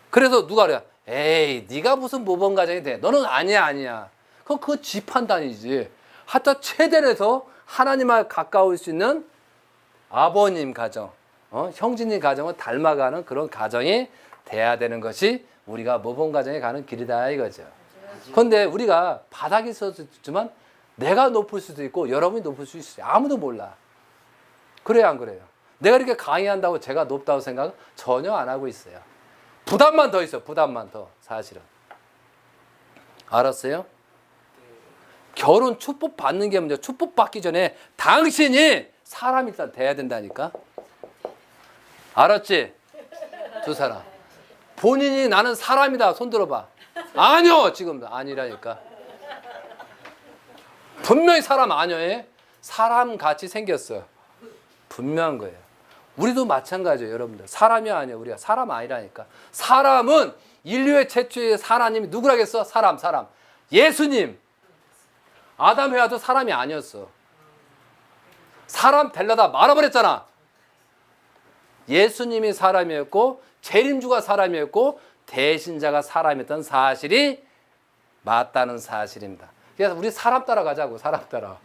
그래서 누가 그래? 에이 네가 무슨 모범 가정이 돼. 너는 아니야. 그거 지 판단이지. 하여튼 최대에서 하나님과 가까울 수 있는 아버님 가정, 형제님 가정을 닮아가는 그런 가정이 돼야 되는 것이 우리가 모범 가정에 가는 길이다 이거죠. 그런데 우리가 바닥에 있었지만 내가 높을 수도 있고 여러분이 높을 수 있어요. 아무도 몰라. 그래요 안 그래요? 내가 이렇게 강의한다고 제가 높다고 생각은 전혀 안 하고 있어요. 부담만 더 있어. 부담만 더 사실은. 알았어요? 결혼 축복 받는 게 문제야. 축복 받기 전에 당신이 사람이 일단 돼야 된다니까. 알았지? 두 사람. 본인이 나는 사람이다. 손 들어봐. 아니요. 지금 아니라니까. 분명히 사람 아니에요. 사람 같이 생겼어. 분명한 거예요. 우리도 마찬가지예요. 여러분들. 사람이 아니에요. 우리가 사람 아니라니까. 사람은 인류의 최초의 하나님이 누구라겠어? 사람. 예수님. 아담 해와도 사람이 아니었어. 사람 되려다 말아버렸잖아. 예수님이 사람이었고 재림주가 사람이었고 대신자가 사람이었던 사실이 맞다는 사실입니다. 그래서 우리 사람 따라가자고. 사람 따라.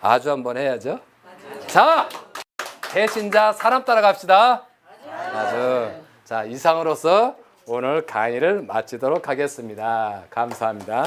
아주 한번 해야죠. 자, 대신자 사람 따라갑시다. 아주. 자, 이상으로서 오늘 강의를 마치도록 하겠습니다. 감사합니다.